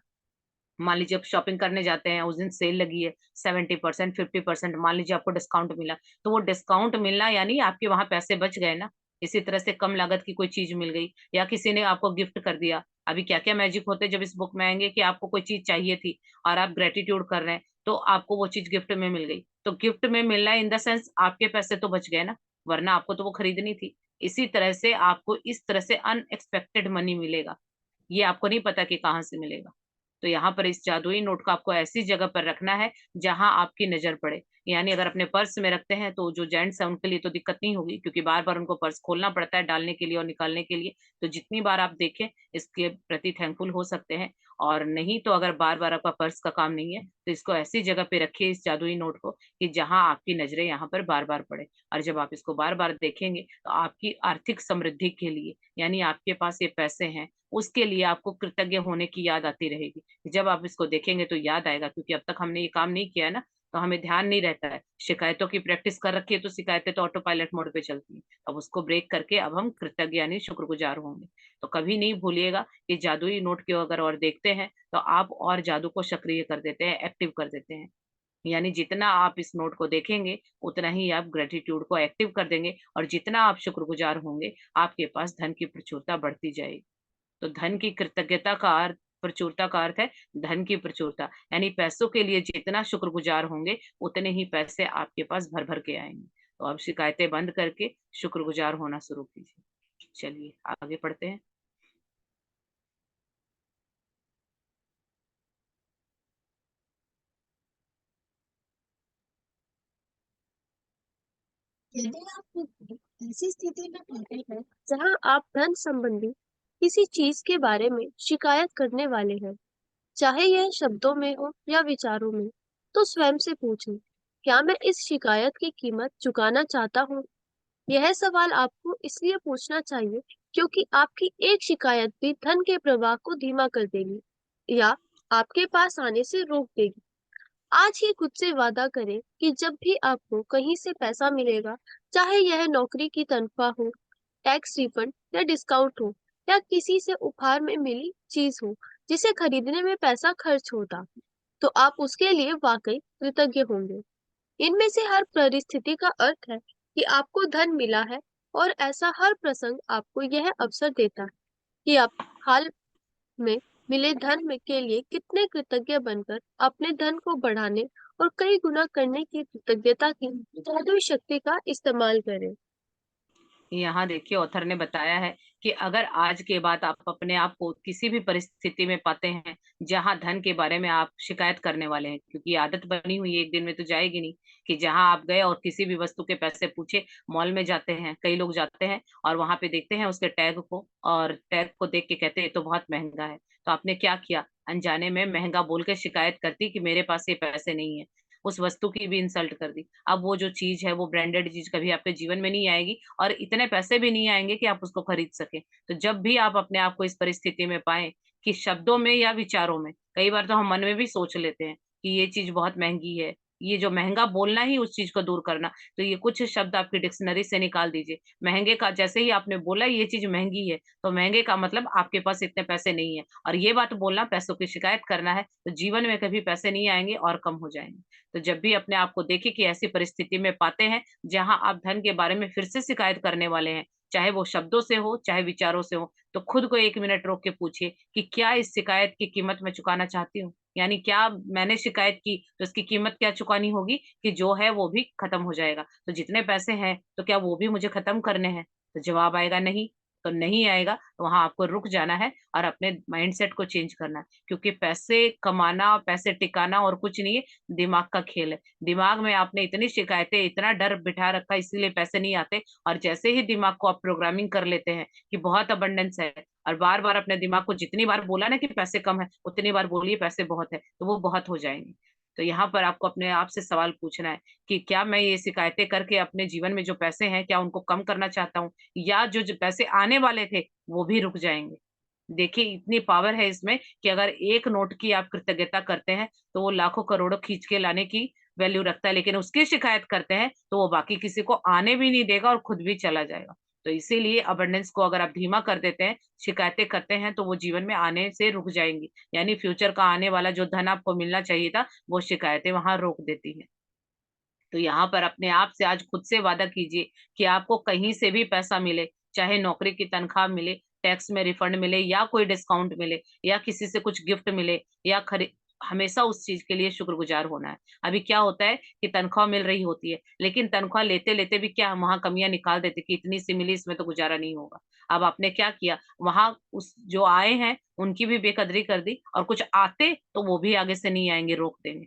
मान लीजिए आप शॉपिंग करने जाते हैं, उस दिन सेल लगी है, 70%, 50%, मान लीजिए आपको डिस्काउंट मिला, तो वो डिस्काउंट मिलना यानी आपके वहां पैसे बच गए ना। इसी तरह से कम लागत की कोई चीज मिल गई, या किसी ने आपको गिफ्ट कर दिया। अभी क्या क्या मैजिक होते हैं जब इस बुक में आएंगे कि आपको कोई चीज चाहिए थी और आप ग्रेटिट्यूड कर रहे हैं, तो आपको वो चीज गिफ्ट में मिल गई। तो गिफ्ट में मिलना इन द सेंस आपके पैसे तो बच गए ना, वरना आपको तो वो खरीदनी थी। इसी तरह से आपको इस तरह से अनएक्सपेक्टेड मनी मिलेगा, ये आपको नहीं पता कि कहाँ से मिलेगा। तो यहाँ पर इस जादुई नोट को आपको ऐसी जगह पर रखना है जहां आपकी नजर पड़े। यानी अगर अपने पर्स में रखते हैं तो जो जेंट्स है उनके लिए तो दिक्कत नहीं होगी, क्योंकि बार बार उनको पर्स खोलना पड़ता है डालने के लिए और निकालने के लिए। तो जितनी बार आप देखें, इसके प्रति थैंकफुल हो सकते हैं। और नहीं तो अगर बार बार आपका पर्स का काम नहीं है, तो इसको ऐसी जगह पे रखिए, इस जादुई नोट को, कि जहां आपकी नजरें यहाँ पर बार बार पड़े। और जब आप इसको बार बार देखेंगे, तो आपकी आर्थिक समृद्धि के लिए, यानी आपके पास ये पैसे हैं, उसके लिए आपको कृतज्ञ होने की याद आती रहेगी। जब आप इसको देखेंगे तो याद आएगा, क्योंकि अब तक हमने ये काम नहीं किया है ना, तो हमें ध्यान नहीं रहता है। शिकायतों की प्रैक्टिस कर रखी है तो शिकायतें तो ऑटो पायलट मोड पे चलती हैं। अब उसको ब्रेक करके अब हम कृतज्ञ यानी शुक्रगुजार होंगे। तो कभी नहीं भूलिएगा कि जादुई नोट की अगर और देखते हैं, तो आप और जादू को सक्रिय कर देते हैं, एक्टिव कर देते हैं। यानी जितना आप इस नोट को देखेंगे, उतना ही आप ग्रेटिट्यूड को एक्टिव कर देंगे, और जितना आप शुक्रगुजार होंगे, आपके पास धन की प्रचुरता बढ़ती जाएगी। तो धन की कृतज्ञता का अर्थ, प्रचुरता का अर्थ है धन की प्रचुरता, यानी पैसों के लिए जितना शुक्रगुजार होंगे, उतने ही पैसे आपके पास भर भर के आएंगे। तो अब शिकायतें बंद करके शुक्रगुजार होना शुरू कीजिए। चलिए आगे पढ़ते हैं। यदि आप खुद को ऐसी स्थिति में पाते हैं जहां आप धन संबंधी किसी चीज के बारे में शिकायत करने वाले हैं, चाहे यह शब्दों में हो या विचारों में, तो स्वयं से पूछें, क्या मैं इस शिकायत की कीमत चुकाना चाहता हूँ? यह सवाल आपको इसलिए पूछना चाहिए क्योंकि आपकी एक शिकायत भी धन के प्रवाह को धीमा कर देगी या आपके पास आने से रोक देगी। आज ही खुद से वादा करें कि जब भी आपको कहीं से पैसा मिलेगा, चाहे यह नौकरी की तनख्वाह हो, टैक्स रिफंड या डिस्काउंट हो, या किसी से उपहार में मिली चीज हो जिसे खरीदने में पैसा खर्च होता, तो आप उसके लिए वाकई कृतज्ञ होंगे। इनमें से हर परिस्थिति का अर्थ है कि आपको धन मिला है, और ऐसा हर प्रसंग आपको यह अवसर देता है कि आप हाल में मिले धन में के लिए कितने कृतज्ञ बनकर अपने धन को बढ़ाने और कई गुना करने की कृतज्ञता की जादुई शक्ति का इस्तेमाल करें। यहाँ देखिए ऑथर ने बताया है कि अगर आज के बाद आप अपने आप को किसी भी परिस्थिति में पाते हैं जहां धन के बारे में आप शिकायत करने वाले हैं, क्योंकि आदत बनी हुई है, एक दिन में तो जाएगी नहीं, कि जहां आप गए और किसी भी वस्तु के पैसे पूछे, मॉल में जाते हैं, कई लोग जाते हैं और वहां पे देखते हैं उसके टैग को, और टैग को देख के कहते हैं ये तो बहुत महंगा है, तो आपने क्या किया, अनजाने में महंगा बोल के शिकायत करती कि मेरे पास ये पैसे नहीं है, उस वस्तु की भी इंसल्ट कर दी। अब वो जो चीज है, वो ब्रांडेड चीज कभी आपके जीवन में नहीं आएगी और इतने पैसे भी नहीं आएंगे कि आप उसको खरीद सके। तो जब भी आप अपने आप को इस परिस्थिति में पाए कि शब्दों में या विचारों में, कई बार तो हम मन में भी सोच लेते हैं कि ये चीज बहुत महंगी है, ये जो महंगा बोलना ही उस चीज को दूर करना, तो ये कुछ शब्द आपकी डिक्शनरी से निकाल दीजिए। महंगे का जैसे ही आपने बोला ये चीज महंगी है, तो महंगे का मतलब आपके पास इतने पैसे नहीं है, और ये बात बोलना, पैसों की शिकायत करना है, तो जीवन में कभी पैसे नहीं आएंगे और कम हो जाएंगे। तो जब भी अपने आप को देखे कि ऐसी परिस्थिति में पाते हैं जहां आप धन के बारे में फिर से शिकायत करने वाले हैं, चाहे वो शब्दों से हो चाहे विचारों से हो, तो खुद को 1 मिनट रोक के पूछिए कि क्या इस शिकायत की कीमत मैं चुकाना चाहती हूँ। यानी क्या मैंने शिकायत की तो इसकी कीमत क्या चुकानी होगी कि जो है वो भी खत्म हो जाएगा। तो जितने पैसे हैं तो क्या वो भी मुझे खत्म करने हैं? तो जवाब आएगा नहीं। तो नहीं आएगा तो वहां आपको रुक जाना है और अपने माइंडसेट को चेंज करना है, क्योंकि पैसे कमाना, पैसे टिकाना और कुछ नहीं है, दिमाग का खेल है। दिमाग में आपने इतनी शिकायतें, इतना डर बिठा रखा, इसीलिए पैसे नहीं आते। और जैसे ही दिमाग को आप प्रोग्रामिंग कर लेते हैं कि बहुत अबंडेंस है, और बार बार अपने दिमाग को जितनी बार बोला ना कि पैसे कम है, उतनी बार बोलिए पैसे बहुत है, तो वो बहुत हो जाएंगे। तो यहाँ पर आपको अपने आप से सवाल पूछना है कि क्या मैं ये शिकायतें करके अपने जीवन में जो पैसे हैं, क्या उनको कम करना चाहता हूँ, या जो पैसे आने वाले थे वो भी रुक जाएंगे। देखिए इतनी पावर है इसमें कि अगर एक नोट की आप कृतज्ञता करते हैं तो वो लाखों करोड़ों खींच के लाने की वैल्यू रखता है, लेकिन उसकी शिकायत करते हैं तो वो बाकी किसी को आने भी नहीं देगा और खुद भी चला जाएगा। तो इसीलिए अबंडेंस को अगर आप धीमा कर देते हैं, शिकायतें करते हैं, तो वो जीवन में आने से रुक जाएंगी। यानी फ्यूचर का आने वाला जो धन आपको मिलना चाहिए था, वो शिकायतें वहां रोक देती है। तो यहाँ पर अपने आप से आज खुद से वादा कीजिए कि आपको कहीं से भी पैसा मिले, चाहे नौकरी की तनख्वाह मिले, टैक्स में रिफंड मिले, या कोई डिस्काउंट मिले, या किसी से कुछ गिफ्ट मिले, या खरी हमेशा उस चीज के लिए शुक्रगुजार होना है। अभी क्या होता है कि तनख्वाह मिल रही होती है, लेकिन तनख्वाह लेते लेते भी क्या हम वहां कमियां निकाल देते कि इतनी सी मिली, इसमें तो गुजारा नहीं होगा। अब आपने क्या किया, वहां उस जो आए हैं उनकी भी बेकदरी कर दी, और कुछ आते तो वो भी आगे से नहीं आएंगे, रोक देंगे।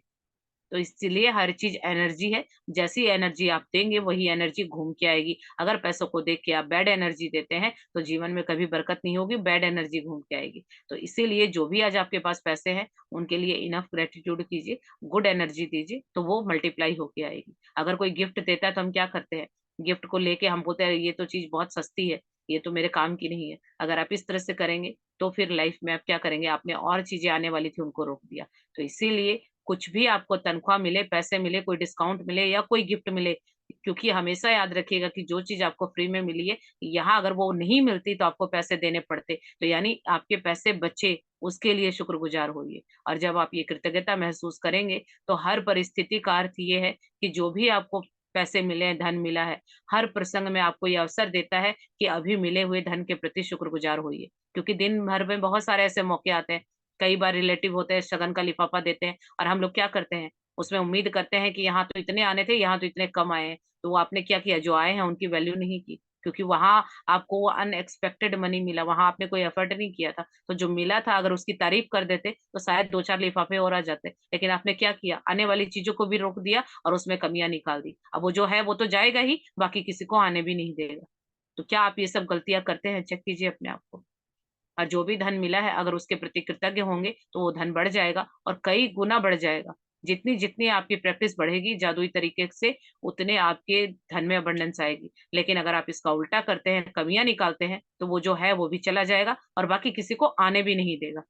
तो इसलिए हर चीज एनर्जी है, जैसी एनर्जी आप देंगे वही एनर्जी घूम के आएगी। अगर पैसों को देख के आप बैड एनर्जी देते हैं तो जीवन में कभी बरकत नहीं होगी, बैड एनर्जी घूम के आएगी। तो इसीलिए जो भी आज आपके पास पैसे हैं उनके लिए इनफ ग्रेटिट्यूड कीजिए, गुड एनर्जी दीजिए, तो वो मल्टीप्लाई होके आएगी। अगर कोई गिफ्ट देता है तो हम क्या करते हैं, गिफ्ट को लेके हम बोलते हैं ये तो चीज बहुत सस्ती है, ये तो मेरे काम की नहीं है। अगर आप इस तरह से करेंगे तो फिर लाइफ में आप क्या करेंगे, आपने और चीजें आने वाली थी उनको रोक दिया। तो इसीलिए कुछ भी आपको तनख्वाह मिले, पैसे मिले, कोई डिस्काउंट मिले या कोई गिफ्ट मिले, क्योंकि हमेशा याद रखिएगा कि जो चीज आपको फ्री में मिली है, यहाँ अगर वो नहीं मिलती तो आपको पैसे देने पड़ते, तो यानी आपके पैसे बचे, उसके लिए शुक्रगुजार होइए। और जब आप ये कृतज्ञता महसूस करेंगे तो हर परिस्थिति का अर्थ ये है कि जो भी आपको पैसे मिले हैं, धन मिला है, हर प्रसंग में आपको ये अवसर देता है कि अभी मिले हुए धन के प्रति शुक्रगुजार होइए। क्योंकि दिन भर में बहुत सारे ऐसे मौके आते हैं, कई बार रिलेटिव होते हैं, शगन का लिफाफा देते हैं, और हम लोग क्या करते हैं, उसमें उम्मीद करते हैं कि यहाँ तो इतने आने थे, यहाँ तो इतने कम आए हैं। तो वो आपने क्या किया, जो आए हैं उनकी वैल्यू नहीं की, क्योंकि वहां आपको वो अनएक्सपेक्टेड मनी मिला, वहां आपने कोई एफर्ट नहीं किया था। तो जो मिला था अगर उसकी तारीफ कर देते तो शायद 2-4 लिफाफे और आ जाते, लेकिन आपने क्या किया, आने वाली चीजों को भी रोक दिया और उसमें कमियां निकाल दी। अब वो जो है वो तो जाएगा ही, बाकी किसी को आने भी नहीं देगा। तो क्या आप ये सब गलतियां करते हैं? चेक कीजिए अपने आप को। और जो भी धन मिला है अगर उसके प्रति कृतज्ञ होंगे तो वो धन बढ़ जाएगा और कई गुना बढ़ जाएगा। जितनी जितनी आपकी प्रैक्टिस बढ़ेगी जादुई तरीके से, उतने आपके धन में अबंडेंस आएगी। लेकिन अगर आप इसका उल्टा करते हैं, कमियां निकालते हैं, तो वो जो है वो भी चला जाएगा और बाकी किसी को आने भी नहीं देगा।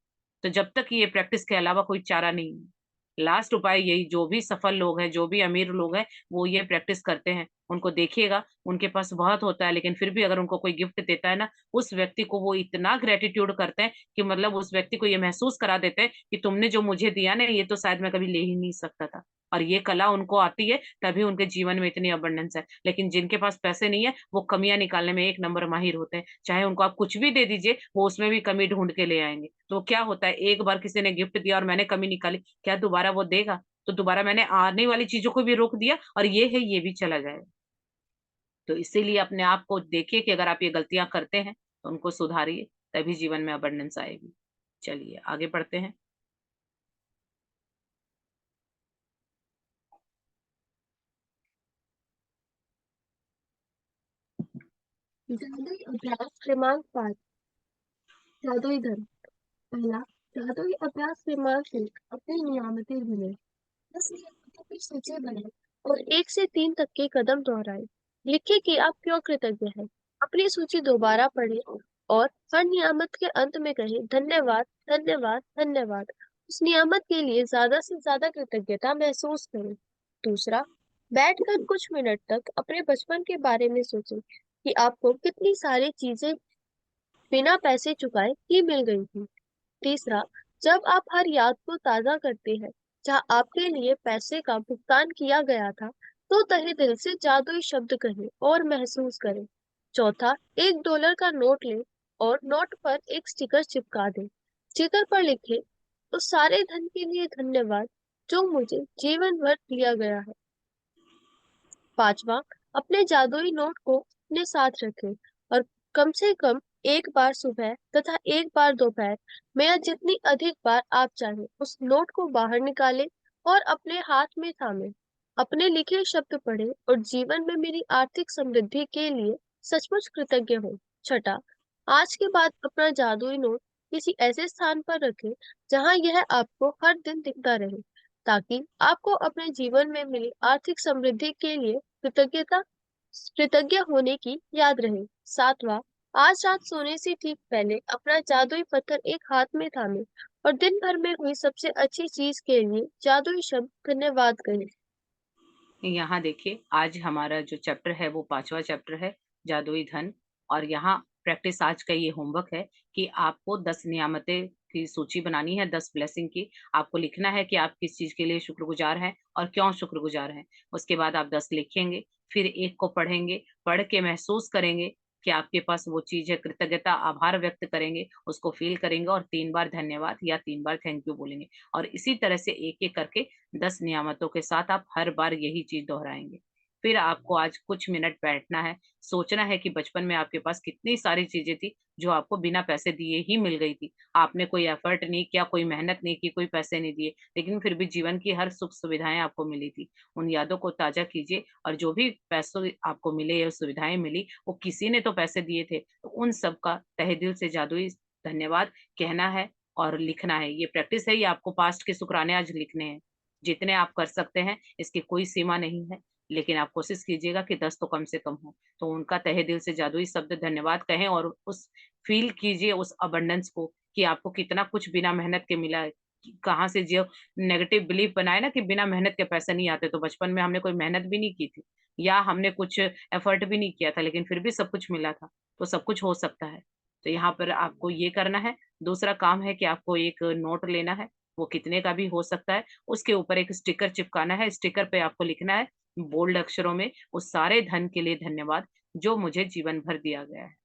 तो जब तक ये प्रैक्टिस के अलावा कोई चारा नहीं है। लास्ट उपाय यही, जो भी सफल लोग हैं, जो भी अमीर लोग हैं, वो ये प्रैक्टिस करते हैं। उनको देखिएगा, उनके पास बहुत होता है, लेकिन फिर भी अगर उनको कोई गिफ्ट देता है ना, उस व्यक्ति को वो इतना ग्रेटिट्यूड करते हैं कि मतलब उस व्यक्ति को ये महसूस करा देते हैं कि तुमने जो मुझे दिया ना, ये तो शायद मैं कभी ले ही नहीं सकता था। और ये कला उनको आती है, तभी उनके जीवन में इतनी अबंडेंस है। लेकिन जिनके पास पैसे नहीं है, वो कमियां निकालने में एक नंबर माहिर होते हैं। चाहे उनको आप कुछ भी दे दीजिए, वो उसमें भी कमी ढूंढ के ले आएंगे। तो क्या होता है, एक बार किसी ने गिफ्ट दिया और मैंने कमी निकाली, क्या दोबारा वो देगा? तो दोबारा मैंने आने वाली चीजों को भी रोक दिया और ये है, ये भी चला जाएगा। तो इसीलिए अपने आप को देखिए कि अगर आप ये गलतियां करते हैं तो उनको सुधारिए, तभी जीवन में अबंडेंस आएगी। चलिए आगे बढ़ते हैं। जादुई अभ्यास क्रमांक 5। जादुई धन। पहला, जादुई अभ्यास क्रमांक 1, अपनी नियामतें गिने। 10 नियामतों की सूची बनाएं और 1 से 3 तक के कदम दोहराएं। लिखिए कि आप क्यों कृतज्ञ हैं। अपनी सूची दोबारा पढ़ें और हर नियामत के अंत में कहें धन्यवाद, धन्यवाद, धन्यवाद। उस नियामत के लिए ज्यादा से ज्यादा कृतज्ञता महसूस करें। दूसरा, बैठकर कुछ मिनट तक अपने बचपन के बारे में सोचें कि आपको कितनी सारी चीजें बिना पैसे चुकाए ही मिल गई थी। तीसरा, जब आप हर याद को ताजा करते हैं जहां आपके लिए पैसे का भुगतान किया गया था, तो तहे दिल से जादुई शब्द कहें और महसूस करें। चौथा, $1 का नोट लें और नोट पर एक स्टिकर चिपका दें। स्टिकर पर लिखें, तो सारे धन के लिए धन्यवाद जो मुझे जीवन भर दिया गया है। पांचवा, अपने जादुई नोट को अपने साथ रखें और कम से कम एक बार सुबह तथा एक बार दोपहर में या जितनी अधिक बार आप चाहें उस नोट को बाहर निकालें और अपने हाथ में थामें। अपने लिखे शब्द पढ़ें और जीवन में मेरी आर्थिक समृद्धि के लिए सचमुच कृतज्ञ हो। छठा, आज के बाद अपना जादुई नोट किसी ऐसे स्थान पर रखें जहां यह आपको हर दिन दिखता रहे, ताकि आपको अपने जीवन में मिली आर्थिक समृद्धि के लिए कृतज्ञ होने की याद रहे। सातवां, आज रात सोने से ठीक पहले अपना जादुई पत्थर एक हाथ में थामे और दिन भर में हुई सबसे अच्छी चीज के लिए जादुई शब्द धन्यवाद कहें। यहाँ देखिए, आज हमारा जो चैप्टर है वो 5वां चैप्टर है, जादुई धन। और यहाँ प्रैक्टिस आज का ये होमवर्क है कि आपको 10 नियामतें की सूची बनानी है, 10 ब्लेसिंग की। आपको लिखना है कि आप किस चीज के लिए शुक्रगुजार हैं और क्यों शुक्रगुजार हैं। उसके बाद आप 10 लिखेंगे, फिर एक को पढ़ेंगे, पढ़ के महसूस करेंगे कि आपके पास वो चीज है, कृतज्ञता, आभार व्यक्त करेंगे, उसको फील करेंगे और 3 बार धन्यवाद या 3 बार थैंक यू बोलेंगे। और इसी तरह से एक एक करके 10 नियामतों के साथ आप हर बार यही चीज दोहराएंगे। फिर आपको आज कुछ मिनट बैठना है, सोचना है कि बचपन में आपके पास कितनी सारी चीजें थी जो आपको बिना पैसे दिए ही मिल गई थी। आपने कोई एफर्ट नहीं किया, कोई मेहनत नहीं की, कोई पैसे नहीं दिए, लेकिन फिर भी जीवन की हर सुख सुविधाएं आपको मिली थी। उन यादों को ताजा कीजिए और जो भी पैसों आपको मिले या सुविधाएं मिली, वो किसी ने तो पैसे दिए थे, तो उन सब का तहे दिल से जादुई धन्यवाद कहना है और लिखना है। ये प्रैक्टिस है, ये आपको पास्ट के शुक्राने आज लिखने हैं। जितने आप कर सकते हैं, इसकी कोई सीमा नहीं है, लेकिन आप कोशिश कीजिएगा कि 10 तो कम से कम हो। तो उनका तहे दिल से जादुई शब्द धन्यवाद कहें और उस फील कीजिए उस अबंडेंस को कि आपको कितना कुछ बिना मेहनत के मिला है। कहाँ से जो नेगेटिव बिलीफ बनाए ना कि बिना मेहनत के पैसे नहीं आते, तो बचपन में हमने कोई मेहनत भी नहीं की थी या हमने कुछ एफर्ट भी नहीं किया था, लेकिन फिर भी सब कुछ मिला था, तो सब कुछ हो सकता है। तो यहाँ पर आपको ये करना है। दूसरा काम है कि आपको एक नोट लेना है, वो कितने का भी हो सकता है, उसके ऊपर एक स्टिकर चिपकाना है। स्टिकर पे आपको लिखना है बोल्ड अक्षरों में, उस सारे धन के लिए धन्यवाद जो मुझे जीवन भर दिया गया है।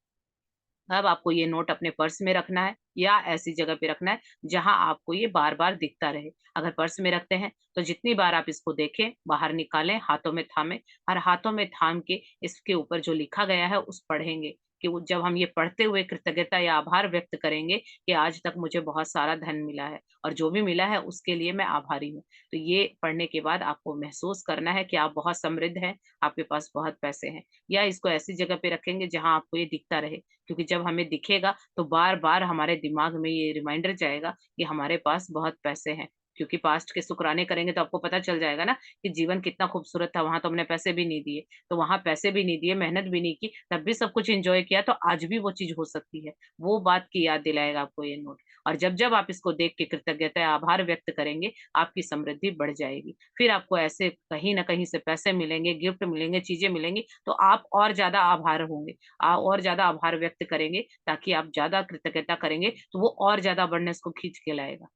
अब आपको ये नोट अपने पर्स में रखना है या ऐसी जगह पे रखना है जहां आपको ये बार बार दिखता रहे। अगर पर्स में रखते हैं तो जितनी बार आप इसको देखें, बाहर निकालें, हाथों में थामें और हाथों में थाम के इसके ऊपर जो लिखा गया है उस पढ़ेंगे कि वो जब हम ये पढ़ते हुए कृतज्ञता या आभार व्यक्त करेंगे कि आज तक मुझे बहुत सारा धन मिला है और जो भी मिला है उसके लिए मैं आभारी हूँ। तो ये पढ़ने के बाद आपको महसूस करना है कि आप बहुत समृद्ध हैं, आपके पास बहुत पैसे हैं। या इसको ऐसी जगह पे रखेंगे जहाँ आपको ये दिखता रहे, क्योंकि जब हमें दिखेगा तो बार-बार हमारे दिमाग में ये रिमाइंडर जाएगा कि हमारे पास बहुत पैसे हैं। क्योंकि पास्ट के शुक्राने करेंगे तो आपको पता चल जाएगा ना कि जीवन कितना खूबसूरत था, वहाँ तो हमने पैसे भी नहीं दिए। तो वहाँ पैसे भी नहीं दिए, मेहनत भी नहीं की, तब भी सब कुछ एन्जॉय किया, तो आज भी वो चीज़ हो सकती है। वो बात की याद दिलाएगा आपको ये नोट। और जब-जब आप इसको देख के कृतज्ञता या आभार व्यक्त करेंगे, आपकी समृद्धि बढ़ जाएगी। फिर आपको ऐसे कहीं न कहीं से पैसे मिलेंगे, गिफ्ट मिलेंगे, चीज़ें मिलेंगी, तो आप और ज़्यादा आभार होंगे। और ज़्यादा आभार व्यक्त करेंगे, ताकि आप ज़्यादा कृतज्ञता करेंगे, तो वो और ज़्यादा अबंडेंस को खींच के लाएगा।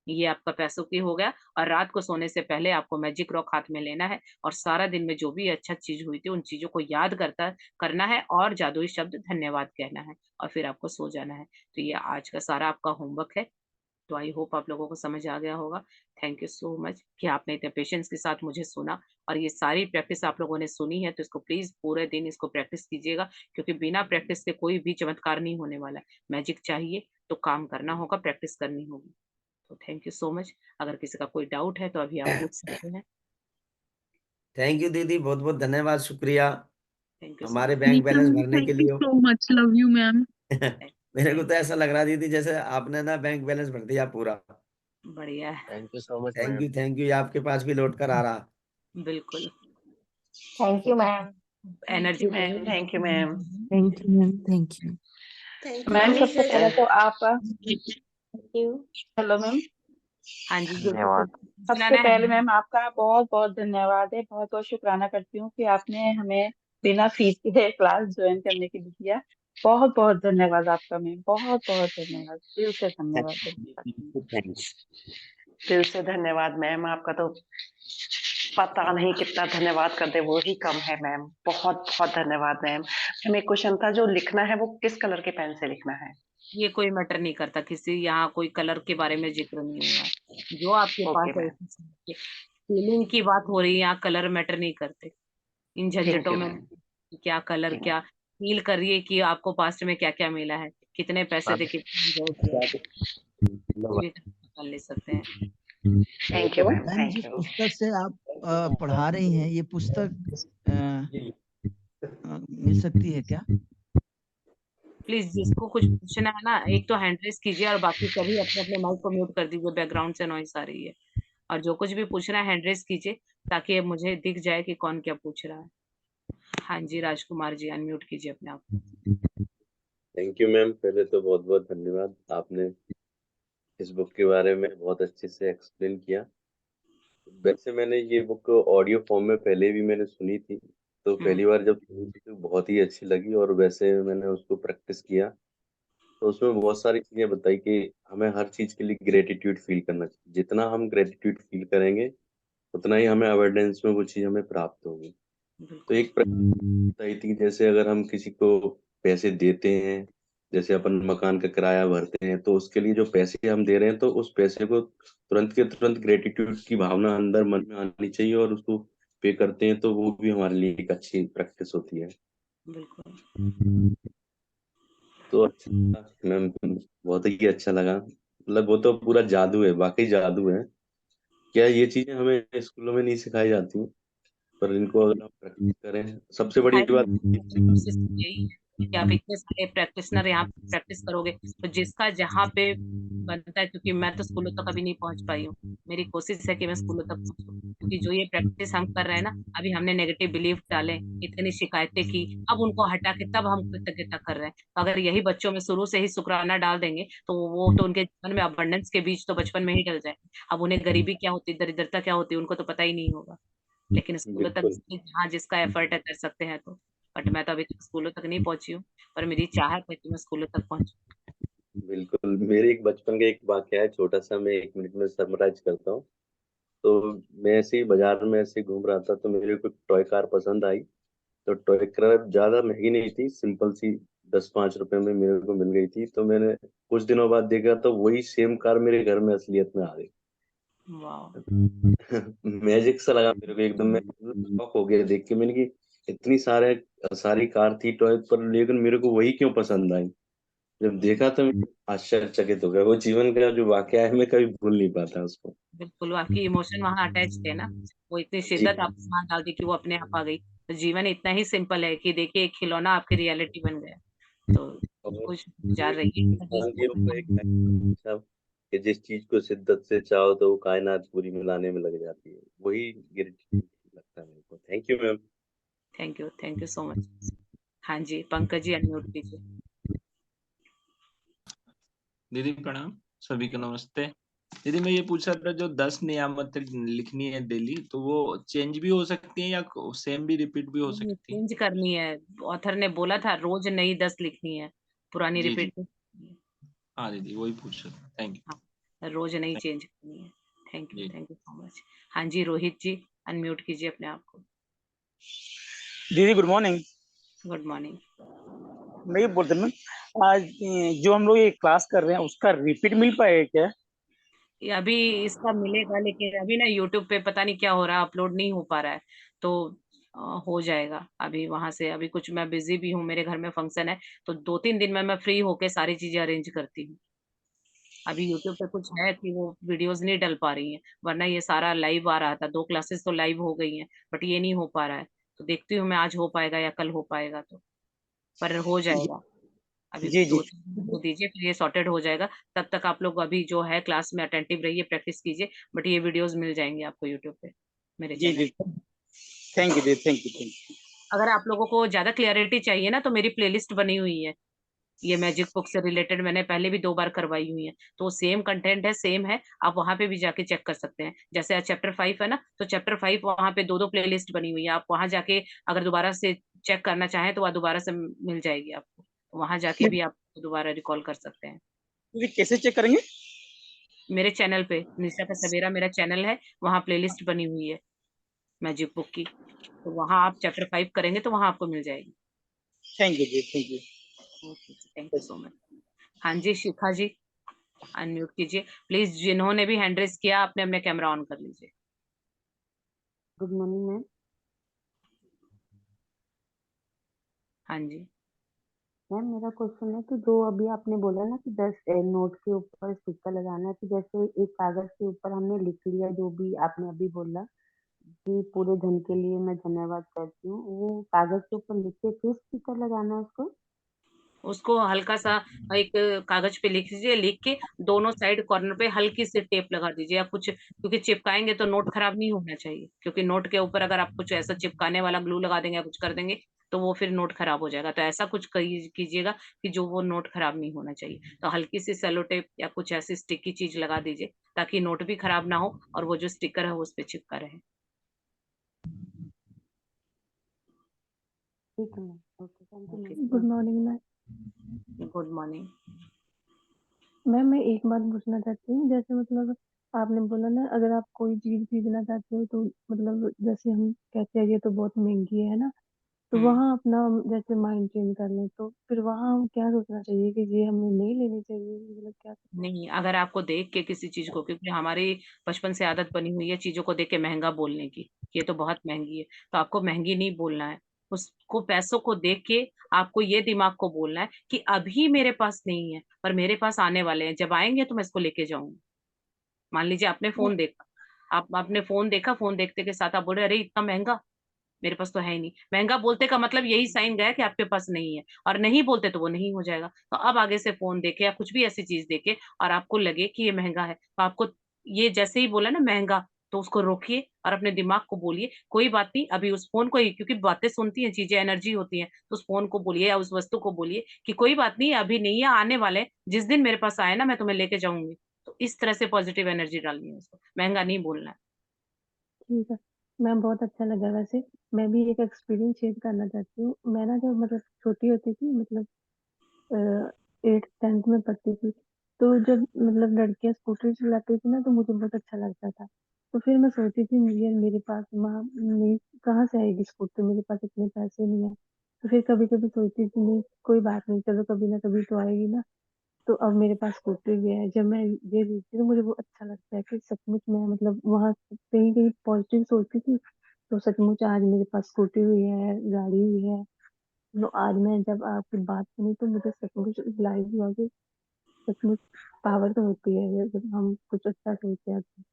ये आपका पैसों की हो गया। और रात को सोने से पहले आपको मैजिक रॉक हाथ में लेना है और सारा दिन में जो भी अच्छा चीज़ हुई थी, उन चीज़ों को याद करना है और जादुई शब्द धन्यवाद कहना है और फिर आपको सो जाना है। तो ये आज का सारा आपका होमवर्क है। तो आई होप आप लोगों को समझ आ गया होगा। थैंक यू सो मच कि आपने इतने पेशेंस के साथ मुझे सुना और ये सारी प्रैक्टिस आप लोगों ने सुनी है, तो इसको प्लीज़ पूरे दिन इसको प्रैक्टिस कीजिएगा, क्योंकि बिना प्रैक्टिस के कोई भी चमत्कार नहीं होने वाला है। मैजिक चाहिए तो काम करना होगा, प्रैक्टिस करनी होगी। तो थैंक यू सो मच। अगर किसी का कोई डाउट है तो अभी आप पूछ सकते हैं। थैंक यू दीदी, बहुत बहुत धन्यवाद, शुक्रिया थैंक यू सो हमारे मच। बैंक बैलेंस भरने के Thank you लिए। so much. Love you, ma'am. मेरे को तो ऐसा लग रहा दीदी जैसे आपने ना बैंक बैलेंस भर दिया पूरा। बढ़िया है। Thank you so much thank ma'am. You, thank you, ये आपके पास भी लौट कर आ रहा। बिल्कुल। Thank you ma'am. Energy ma'am, thank you ma'am. Thank you, ma'am. Thank you. Ma'am सबसे पहले तो आप हेलो मैम, हाँ जी, जो धन्यवाद। पूछना सबसे है। पहले मैम आपका बहुत बहुत धन्यवाद है, बहुत बहुत शुक्राना करती हूँ कि आपने हमें बिना फीस के क्लास ज्वाइन करने के लिए दिया। बहुत बहुत धन्यवाद आपका मैम, बहुत बहुत धन्यवाद, दिल से धन्यवाद। थैंक्स। दिल से धन्यवाद मैम, आपका तो पता नहीं कितना धन्यवाद कर दे वो ही कम है मैम। बहुत बहुत धन्यवाद मैम। मैम एक क्वेश्चन था, जो लिखना है वो किस कलर के पेन से लिखना है? ये कोई मैटर नहीं करता, किसी यहाँ कोई कलर के बारे में जिक्र नहीं हुआ है। जो आपके पास ओके है मैम, फीलिंग की बात हो रही है, यहाँ कलर मैटर नहीं करते इन थैंक झंझटों यू में। मैम। क्या कलर, ठीक क्या फील करिए कि आपको पास्ट में क्या क्या मिला है, कितने पैसे थे, कितना enjoy किया है, कोई भी कर ले सकते हैं। Thank you ma'am, ma'am, thank जिस यू। पुस्तक से आप पढ़ा रही हैं, ये पुस्तक मिल सकती है क्या? प्लीज जिसको कुछ पूछना है ना, एक तो हैंड रेस कीजिए और बाकी सभी अपने अपने माइक को म्यूट कर दीजिए, बैकग्राउंड से नॉइस आ रही है। और जो कुछ भी पूछना है हैंड रेस कीजिए, ताकि मुझे दिख जाए कि कौन क्या पूछ रहा है। हाँ जी, राजकुमार जी अनम्यूट कीजिए अपने आप। Thank you ma'am. पहले तो बहुत बहुत धन्यवाद, आपने इस बुक के बारे में बहुत अच्छे से एक्सप्लेन किया। वैसे मैंने ये बुक ऑडियो फॉर्म में पहले भी मैंने सुनी थी, तो पहली बार जब सुनी थी तो बहुत ही अच्छी लगी और वैसे मैंने उसको प्रैक्टिस किया, तो उसमें बहुत सारी चीजें बताई कि हमें हर चीज के लिए ग्रेटिट्यूड फील करना चाहिए। जितना हम ग्रेटिट्यूड फील करेंगे उतना ही हमें अवेंडेंस में वो चीज हमें प्राप्त होगी। तो एक बताई थी, जैसे अगर हम किसी को पैसे देते हैं, जैसे अपन मकान का किराया भरते हैं, तो उसके लिए जो पैसे हम दे रहे हैं तो उस पैसे को तुरंत के तुरंत ग्रेटिट्यूड की भावना अंदर मन में आनी चाहिए और उसको पे करते हैं, तो वो भी हमारे लिए एक अच्छी प्रैक्टिस होती है। बिल्कुल। तो अच्छा मैम, बहुत ही अच्छा लगा। मतलब वो तो पूरा जादू है, वाकई जादू है। क्या ये चीजें हमें स्कूलों में नहीं सिखाई जाती, पर इनको अगर हम प्रैक्टिस करें, सबसे बड़ी बात कोशिश यही है कि आप इतने सारे प्रैक्टिशनर यहाँ पे प्रैक्टिस करोगे, तो जिसका जहाँ पे बनता है, क्योंकि मैं तो स्कूलों तक अभी नहीं पहुंच पाई हूँ। मेरी कोशिश है कि मैं स्कूलों तक पहुंचूं, क्योंकि जो ये प्रैक्टिस हम कर रहे हैं ना, अभी हमने नेगेटिव बिलीफ डाले, इतनी शिकायतें की, अब उनको हटा के तब हम कृतज्ञता कर रहे हैं। तो अगर यही बच्चों में शुरू से ही शुक्राना डाल देंगे, तो वो तो उनके जीवन में अबंडेंस के बीज तो बचपन में ही डल जाए। अब उन्हें गरीबी क्या होती है, दरिद्रता क्या होती है, उनको तो पता ही नहीं होगा। लेकिन स्कूलों तक बिल्कुल जहाँ जिसका एफर्ट है कर सकते हैं तो। बट मैं तो अभी तक स्कूलों तक नहीं पहुंची हूँ, पर मेरी चाहत है कि मैं स्कूलों तक पहुंचूं। बिल्कुल। मेरे एक बचपन का एक वाकया है छोटा सा, मैं 1 मिनट में समराइज करता हूँ। तो मैं ऐसे ही बाजार में ऐसे ही घूम रहा था, तो मेरे को टॉय कार पसंद आई। तो टॉय कार ज्यादा महंगी नहीं थी, सिंपल सी 10-5 रुपए में मेरे को मिल गई थी। तो मैंने कुछ दिनों बाद देखा तो वही सेम कार मेरे घर में असलियत में आ गई। वाह। मैजिक सा लगा मेरे को एकदम, मैं शॉक हो गया देख के। मैंने कि इतनी सारी कार थी टॉय पर, लेकिन मेरे को वही क्यों पसंद आई। जब देखा तो मैं आश्चर्यचकित हो गया। वो जीवन का जो वाकया है, मैं कभी भूल नहीं पाता उसको। बिल्कुल, वो आपकी इमोशन वहां अटैच थे ना, वो इतनी जी शिद्दत आपको वहां डाल दी कि वो अपने आप आ गई। तो जीवन इतना ही सिंपल है कि देखिए एक खिलौना आपकी रियलिटी बन गया। तो और कुछ ये विचार रहिए कि इंसान के ऊपर एक अच्छा, कि जिस चीज को शिद्दत से चाहो तो वो कायनात पूरी मिलाने में लग जाती है। वही ग्रेटिट्यूड लगता है मेरे को। Thank you ma'am. Thank you so much. हाँ जी, पंकज जी अनम्यूट कीजिए। दीदी प्रणाम, सभी को नमस्ते। दीदी मैं ये पूछ रहा था, जो 10 नियामतें लिखनी है डेली, तो वो चेंज भी हो सकती है या सेम भी रिपीट भी हो सकती है? चेंज करनी है, ऑथर ने बोला था रोज नई 10 लिखनी है, पुरानी जी रिपीट जी, नहीं करनी है। हाँ दीदी वही पूछ रहा था। थैंक हाँ, रोज नई यू। चेंज करनी है। जी थैंक यू सो मच। हाँ जी, रोहित जी अनम्यूट कीजिए अपने आप को। दीदी गुड मॉर्निंग। Good morning. मैं ये बोलता हूँ, आज जो हम लोग ये क्लास कर रहे हैं उसका रिपीट मिल पाएगा क्या? ये अभी इसका मिलेगा, लेकिन अभी ना यूट्यूब पे पता नहीं क्या हो रहा है, अपलोड नहीं हो पा रहा है। तो हो जाएगा अभी वहां से। अभी कुछ मैं बिजी भी हूँ, मेरे घर में फंक्शन है, तो 2-3 दिन में मैं फ्री होके सारी चीजें अरेंज करती हूँ। अभी यूट्यूब पे कुछ है कि वो वीडियोस नहीं डल पा रही हैं, वरना ये सारा लाइव आ रहा था। 2 क्लासेस तो लाइव हो गई हैं, बट ये नहीं हो पा रहा है। तो देखती हूँ मैं आज हो पाएगा या कल हो पाएगा तो, पर हो जी जाएगा। अभी जी जी 2-3 दिन को दीजिए, फिर ये सॉर्टेड हो जाएगा। तब तक आप लोग अभी जो है क्लास में अटेंटिव रहिए, प्रैक्टिस कीजिए। बट ये वीडियोस मिल जाएंगे आपको यूट्यूब पे, मेरे जी चैनल। जी। थैंक यू दीदी, थैंक यू थैंक यू। अगर आप लोगों को ज्यादा क्लियरिटी चाहिए ना, तो मेरी प्लेलिस्ट बनी हुई है, ये मैजिक बुक से रिलेटेड मैंने पहले भी 2 बार करवाई हुई है। तो सेम कंटेंट है, सेम है, आप वहां पे भी जाके चेक कर सकते हैं। जैसे आज चैप्टर 5 है ना, तो चैप्टर 5 वहां पे 2-2 प्लेलिस्ट बनी हुई है। आप वहां जाके अगर दोबारा से चेक करना चाहें तो वह दोबारा से मिल जाएगी आपको। वहां जाके भी आप दोबारा रिकॉल कर सकते हैं। दीदी कैसे चेक करेंगे? मेरे चैनल पे निशा का सवेरा मेरा चैनल है, वहां प्लेलिस्ट बनी हुई है मैजिक बुक की। तो वहां आप चैप्टर 5 करेंगे तो वहां आपको मिल जाएगी। थैंक यू दीदी, thank you. Okay, thank you so much. हाँ जी, शिखा जी अनम्यूट कीजिए प्लीज। जिन्होंने भी हैंड रेस किया, आपने अपने कैमरा ऑन कर लीजिए। Good morning ma'am. हाँ जी। मैम मेरा क्वेश्चन है कि जो अभी आपने बोला ना कि 10 नोट के ऊपर स्टिकर लगाना है, तो जैसे एक कागज के ऊपर हमने लिख लिया जो भी आपने अभी बोला कि पूरे धन के लिए मैं धन्यवाद करती हूँ, वो कागज के ऊपर लिख के फिर स्टिकर लगाना है उसको? उसको हल्का सा एक कागज पे लिख दीजिए, लिख के दोनों साइड कॉर्नर पे हल्की सी टेप लगा दीजिए या कुछ, क्योंकि चिपकाएंगे तो नोट खराब नहीं होना चाहिए। क्योंकि नोट के ऊपर अगर आप कुछ ऐसा चिपकाने वाला ग्लू लगा देंगे या कुछ कर देंगे, तो वो फिर नोट खराब हो जाएगा। तो ऐसा कुछ कीजिएगा कि जो वो नोट खराब नहीं होना चाहिए। तो हल्की सी सेलो टेप या कुछ ऐसी स्टिकी चीज लगा दीजिए, ताकि नोट भी खराब ना हो और वो जो स्टिकर है वो उस पर चिपका रहे। ठीक है ma'am, okay, thank you okay, ma'am. Good morning ma'am. Good morning. Ma'am मैं एक बात पूछना चाहती हूँ, जैसे मतलब आपने बोला ना अगर आप कोई चीज खरीदना चाहते हो तो मतलब जैसे हम कहते हैं ये तो बहुत महंगी है ना, तो हम्म। वहाँ अपना जैसे माइंड चेंज कर लें तो फिर वहाँ हम क्या सोचना चाहिए कि ये हमें नहीं लेनी चाहिए, मतलब क्या? नहीं, अगर आपको देख के किसी चीज को, क्योंकि हमारी बचपन से आदत बनी हुई है चीजों को देख के महंगा बोलने की, ये तो बहुत महंगी है, तो आपको महंगी नहीं बोलना है। उसको पैसों को देख के आपको ये दिमाग को बोलना है कि अभी मेरे पास नहीं है, पर मेरे पास आने वाले हैं, जब आएंगे तो मैं इसको लेके जाऊंगी। मान लीजिए आपने फोन देखा, आपने फोन देखा, फोन देखते के साथ आप बोल रहे अरे इतना महंगा, मेरे पास तो है ही नहीं। महंगा बोलते का मतलब यही साइन गया कि आपके पास नहीं है, और नहीं बोलते तो वो नहीं हो जाएगा। तो अब आगे से फोन देखे या कुछ भी ऐसी चीज देखे और आपको लगे कि ये महंगा है, तो आपको ये जैसे ही बोला ना महंगा, तो उसको रोकिए और अपने दिमाग को बोलिए कोई बात नहीं, अभी उस फोन को ही, क्योंकि बातें सुनती हैं चीजें एनर्जी होती है, तो उस फोन को बोलिए या उस वस्तु को बोलिए कि कोई बात नहीं, अभी नहीं है, आने वाले हैं, जिस दिन मेरे पास आए ना मैं तुम्हें लेके जाऊंगी। तो इस तरह से पॉजिटिव एनर्जी डालनी है उसको, महंगा नहीं बोलना है। ठीक है मैम, बहुत अच्छा लगा। वैसे मैं भी एक एक्सपीरियंस शेयर करना चाहती हूँ। मैं ना जब मतलब छोटी होती थी, मतलब 8th 10th में पढ़ती थी, तो जब मतलब लड़कियां स्कूटर चलाती थी ना तो मुझे बहुत अच्छा लगता था। तो फिर मैं सोचती थी मुझे मेरे पास माँ नहीं, कहाँ से आएगी स्कूटर, मेरे पास इतने पैसे नहीं है। तो फिर कभी कभी सोचती थी नहीं कोई बात नहीं, चलो कभी ना कभी तो आएगी ना। तो अब मेरे पास स्कूटर भी है, जब मैं ये देखती हूँ तो मुझे वो अच्छा लगता है कि सचमुच में मतलब वहाँ कहीं कहीं पॉजिटिव सोचती थी तो सचमुच आज मेरे पास स्कूटी हुई है, गाड़ी हुई है। तो आज मैं जब आपकी बात सुनी तो मुझे सचमुच रियलाइज हुआ कि सचमुच पावर तो होती है जब हम कुछ अच्छा सोचते हैं तो।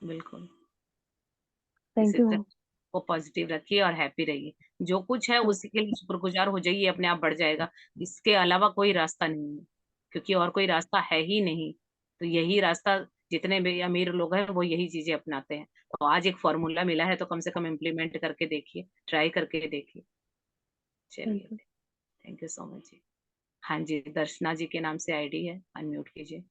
बिल्कुल। थैंक इसी यू तरह मैम। को पॉजिटिव रखिए और हैप्पी रहिए। जो कुछ है उसी के लिए शुक्रगुजार हो जाइए, अपने आप बढ़ जाएगा। इसके अलावा कोई रास्ता नहीं है, क्योंकि और कोई रास्ता है ही नहीं। तो यही रास्ता, जितने भी अमीर लोग हैं वो यही चीजें अपनाते हैं। तो आज एक फॉर्मूला मिला है तो कम से कम इम्प्लीमेंट करके देखिए, ट्राई करके देखिए। थैंक चलिए, you. Thank you so much जी। हाँ जी, दर्शना जी के नाम से आईडी है, अनम्यूट कीजिए।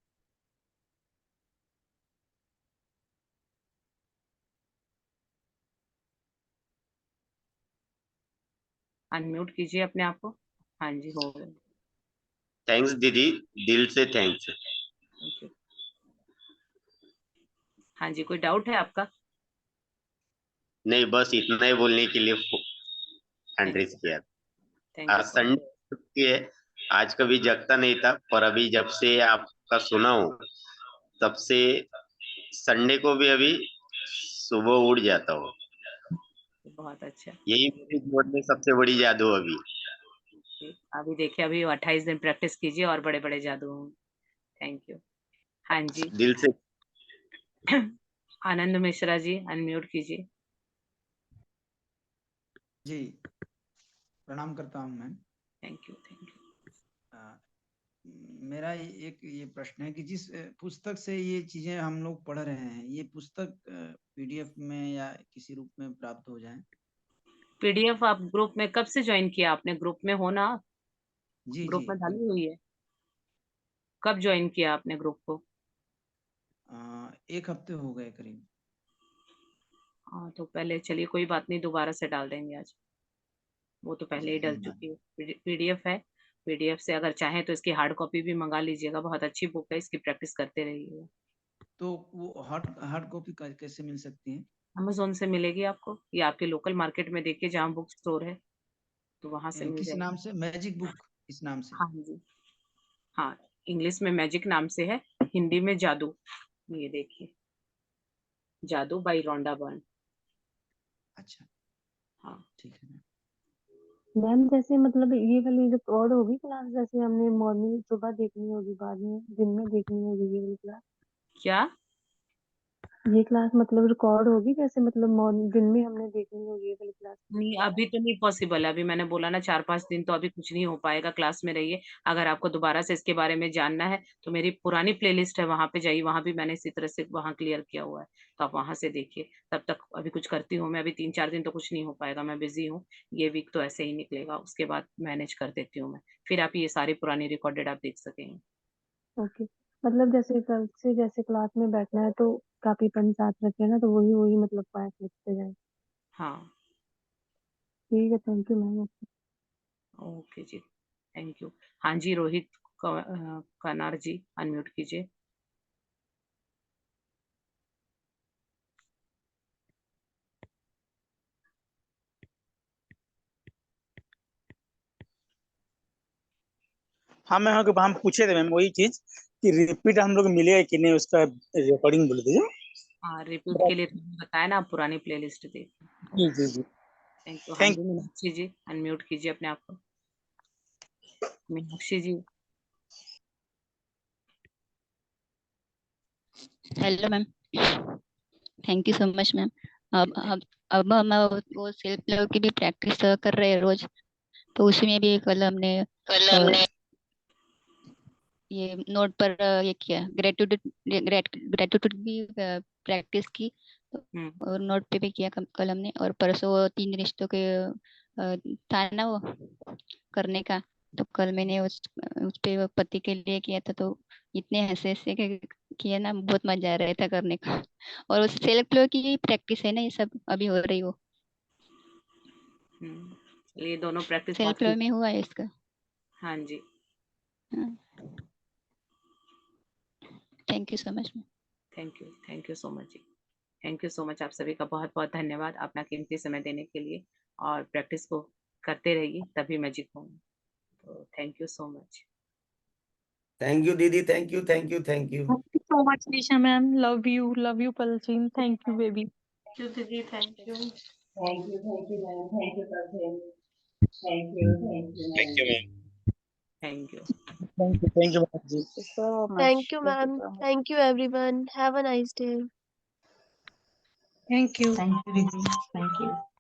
अनम्यूट कीजिए अपने आप को। हाँ जी, हो गए। थैंक्स दीदी, दिल से थैंक्स। Thank you. हाँ जी, कोई डाउट है आपका? नहीं, बस इतना ही बोलने के लिए हैंड थैंक रेज यू, किया। थैंक यू आज सो मच। संडे छुट्टी है। आज कभी जगता नहीं था, पर अभी जब से आपका सुना हूँ तब से संडे को भी अभी सुबह उठ जाता हूँ। बहुत अच्छा। यही मेरे जीवन में सबसे बड़ी जादू अभी। अभी देखिए, अभी 28 दिन प्रैक्टिस कीजिए और बड़े बड़े जादू होंगे। Thank you. हाँ जी। दिल से। आनंद मिश्रा जी, अनम्यूट कीजिए। जी, प्रणाम करता हूँ ma'am. Thank you, thank you. मेरा एक ये प्रश्न है कि जिस पुस्तक से ये चीजें हम लोग पढ़ रहे हैं, ये पुस्तक पीडीएफ में या किसी रूप में प्राप्त हो जाए? पीडीएफ आप ग्रुप में कब से ज्वाइन किया आपने? ग्रुप में हो ना? जी ग्रुप जी, में डाली हुई है? कब ज्वाइन किया आपने ग्रुप को? 1 हफ्ते हो गए करीब। हाँ, तो पहले चलिए, कोई बात नहीं, दोबारा से डाल देंगे आज। वो तो पहले जी ही डल धन्यवाद। चुकी है। पीडीएफ है। पीडीएफ से अगर चाहें तो इसकी हार्ड कॉपी भी मंगा लीजिएगा। बहुत अच्छी बुक है, इसकी प्रैक्टिस करते रहिएगा। तो वो हार्ड हार्ड कॉपी कैसे मिल सकती है? अमेजोन से मिलेगी आपको, या आपके लोकल मार्केट में देखिए जहाँ बुक स्टोर है, तो वहां से मिल किस जाएगी। नाम से? मैजिक बुक इस नाम से? हाँ जी, हाँ। इंग्लिश में मैजिक नाम से है, हिंदी में जादू। ये देखिए, जादू बाई रोंडा बर्न। अच्छा, हाँ। ठीक है। मैम जैसे मतलब ये वाली रिकॉर्ड होगी क्लास, जैसे हमने मॉर्निंग सुबह देखनी होगी, बाद में दिन में देखनी होगी ये वाली क्लास? क्या? ये क्लास मतलब रिकॉर्ड होगी, जैसे मतलब मॉर्निंग दिन में हमने देखनी होगी ये वाली क्लास? नहीं, अभी तो नहीं पॉसिबल है। अभी मैंने बोला ना, 4-5 दिन तो अभी कुछ नहीं हो पाएगा। क्लास में रहिए। अगर आपको दोबारा से इसके बारे में जानना है तो मेरी पुरानी प्लेलिस्ट है, वहां पे जाइए। वहां भी मैंने इसी तरह से वहां क्लियर किया हुआ है, तो आप वहां से देखिए। तब तक अभी कुछ करती हूँ मैं। अभी 3-4 दिन तो कुछ नहीं हो पाएगा, मैं बिजी हूँ। ये वीक तो ऐसे ही निकलेगा, उसके बाद मैनेज कर देती हूँ मैं। फिर आप ये सारी पुरानी रिकॉर्डेड आप देख सकेंगे। ओके। मतलब जैसे कल से जैसे क्लास में बैठना है तो कापी पेन साथ रखे ना, तो वही वही मतलब पॉइंट लिखते जाए। हाँ। ठीक है, थैंक यू मैम। ओके जी, थैंक यू। हाँ जी, रोहित कनार जी, अनम्यूट कीजिए। हाँ मैम, हम पूछे थे मैम वही चीज कि रिपीट हम लोग मिलेगा कि नहीं, उसका रिकॉर्डिंग बोल दीजिए। हाँ, रिपीट के लिए तो मैंने बताया ना, आप पुरानी प्लेलिस्ट देखिए। जी जी जी। Thank you. हाँ थैंक जी, मीनाक्षी जी, अनम्यूट कीजिए अपने आप को। Meenakshi ji. Hello ma'am, thank you so much ma'am. अब हम वो सेल्फ लव की भी प्रैक्टिस कर रहे हैं रोज। तो उसमें भी कल हमने ये नोट पर ये किया, ग्रेटिट्यूड की प्रैक्टिस की। और नोट पे भी किया कल हमने। और परसों वो 3 रिश्तों के था ना वो करने का। तो कल मैंने उस पे वो पति के लिए किया था। तो इतने हंसे हंसे के किया ना, बहुत मजा आ रहा था करने का। और उस सेल्फ लव की प्रैक्टिस है ना, ये सब अभी हो रही हो। ये दोनों प्रैक्टिस बहुत सेल्फ लव में हुआ है इसका। हाँ जी। Thank you so much. Thank you so much जी। Thank you so much. आप सभी का बहुत बहुत धन्यवाद अपना कीमती समय देने के लिए। और प्रैक्टिस को करते रहिए, तभी मैजिक होंगे। तो thank you so much. Thank you दीदी, thank you, thank you, thank you. Thank you so much, Nisha ma'am. Love you, Palchin. Thank you, baby. दीदी, thank you. Thank you ma'am, thank you sir, thank you ma'am, thank you. Thank you जी। so much. Thank you, Thank you ma'am. so much. Thank you, everyone. Have a nice day. Thank you. Thank you दीदी, thank you.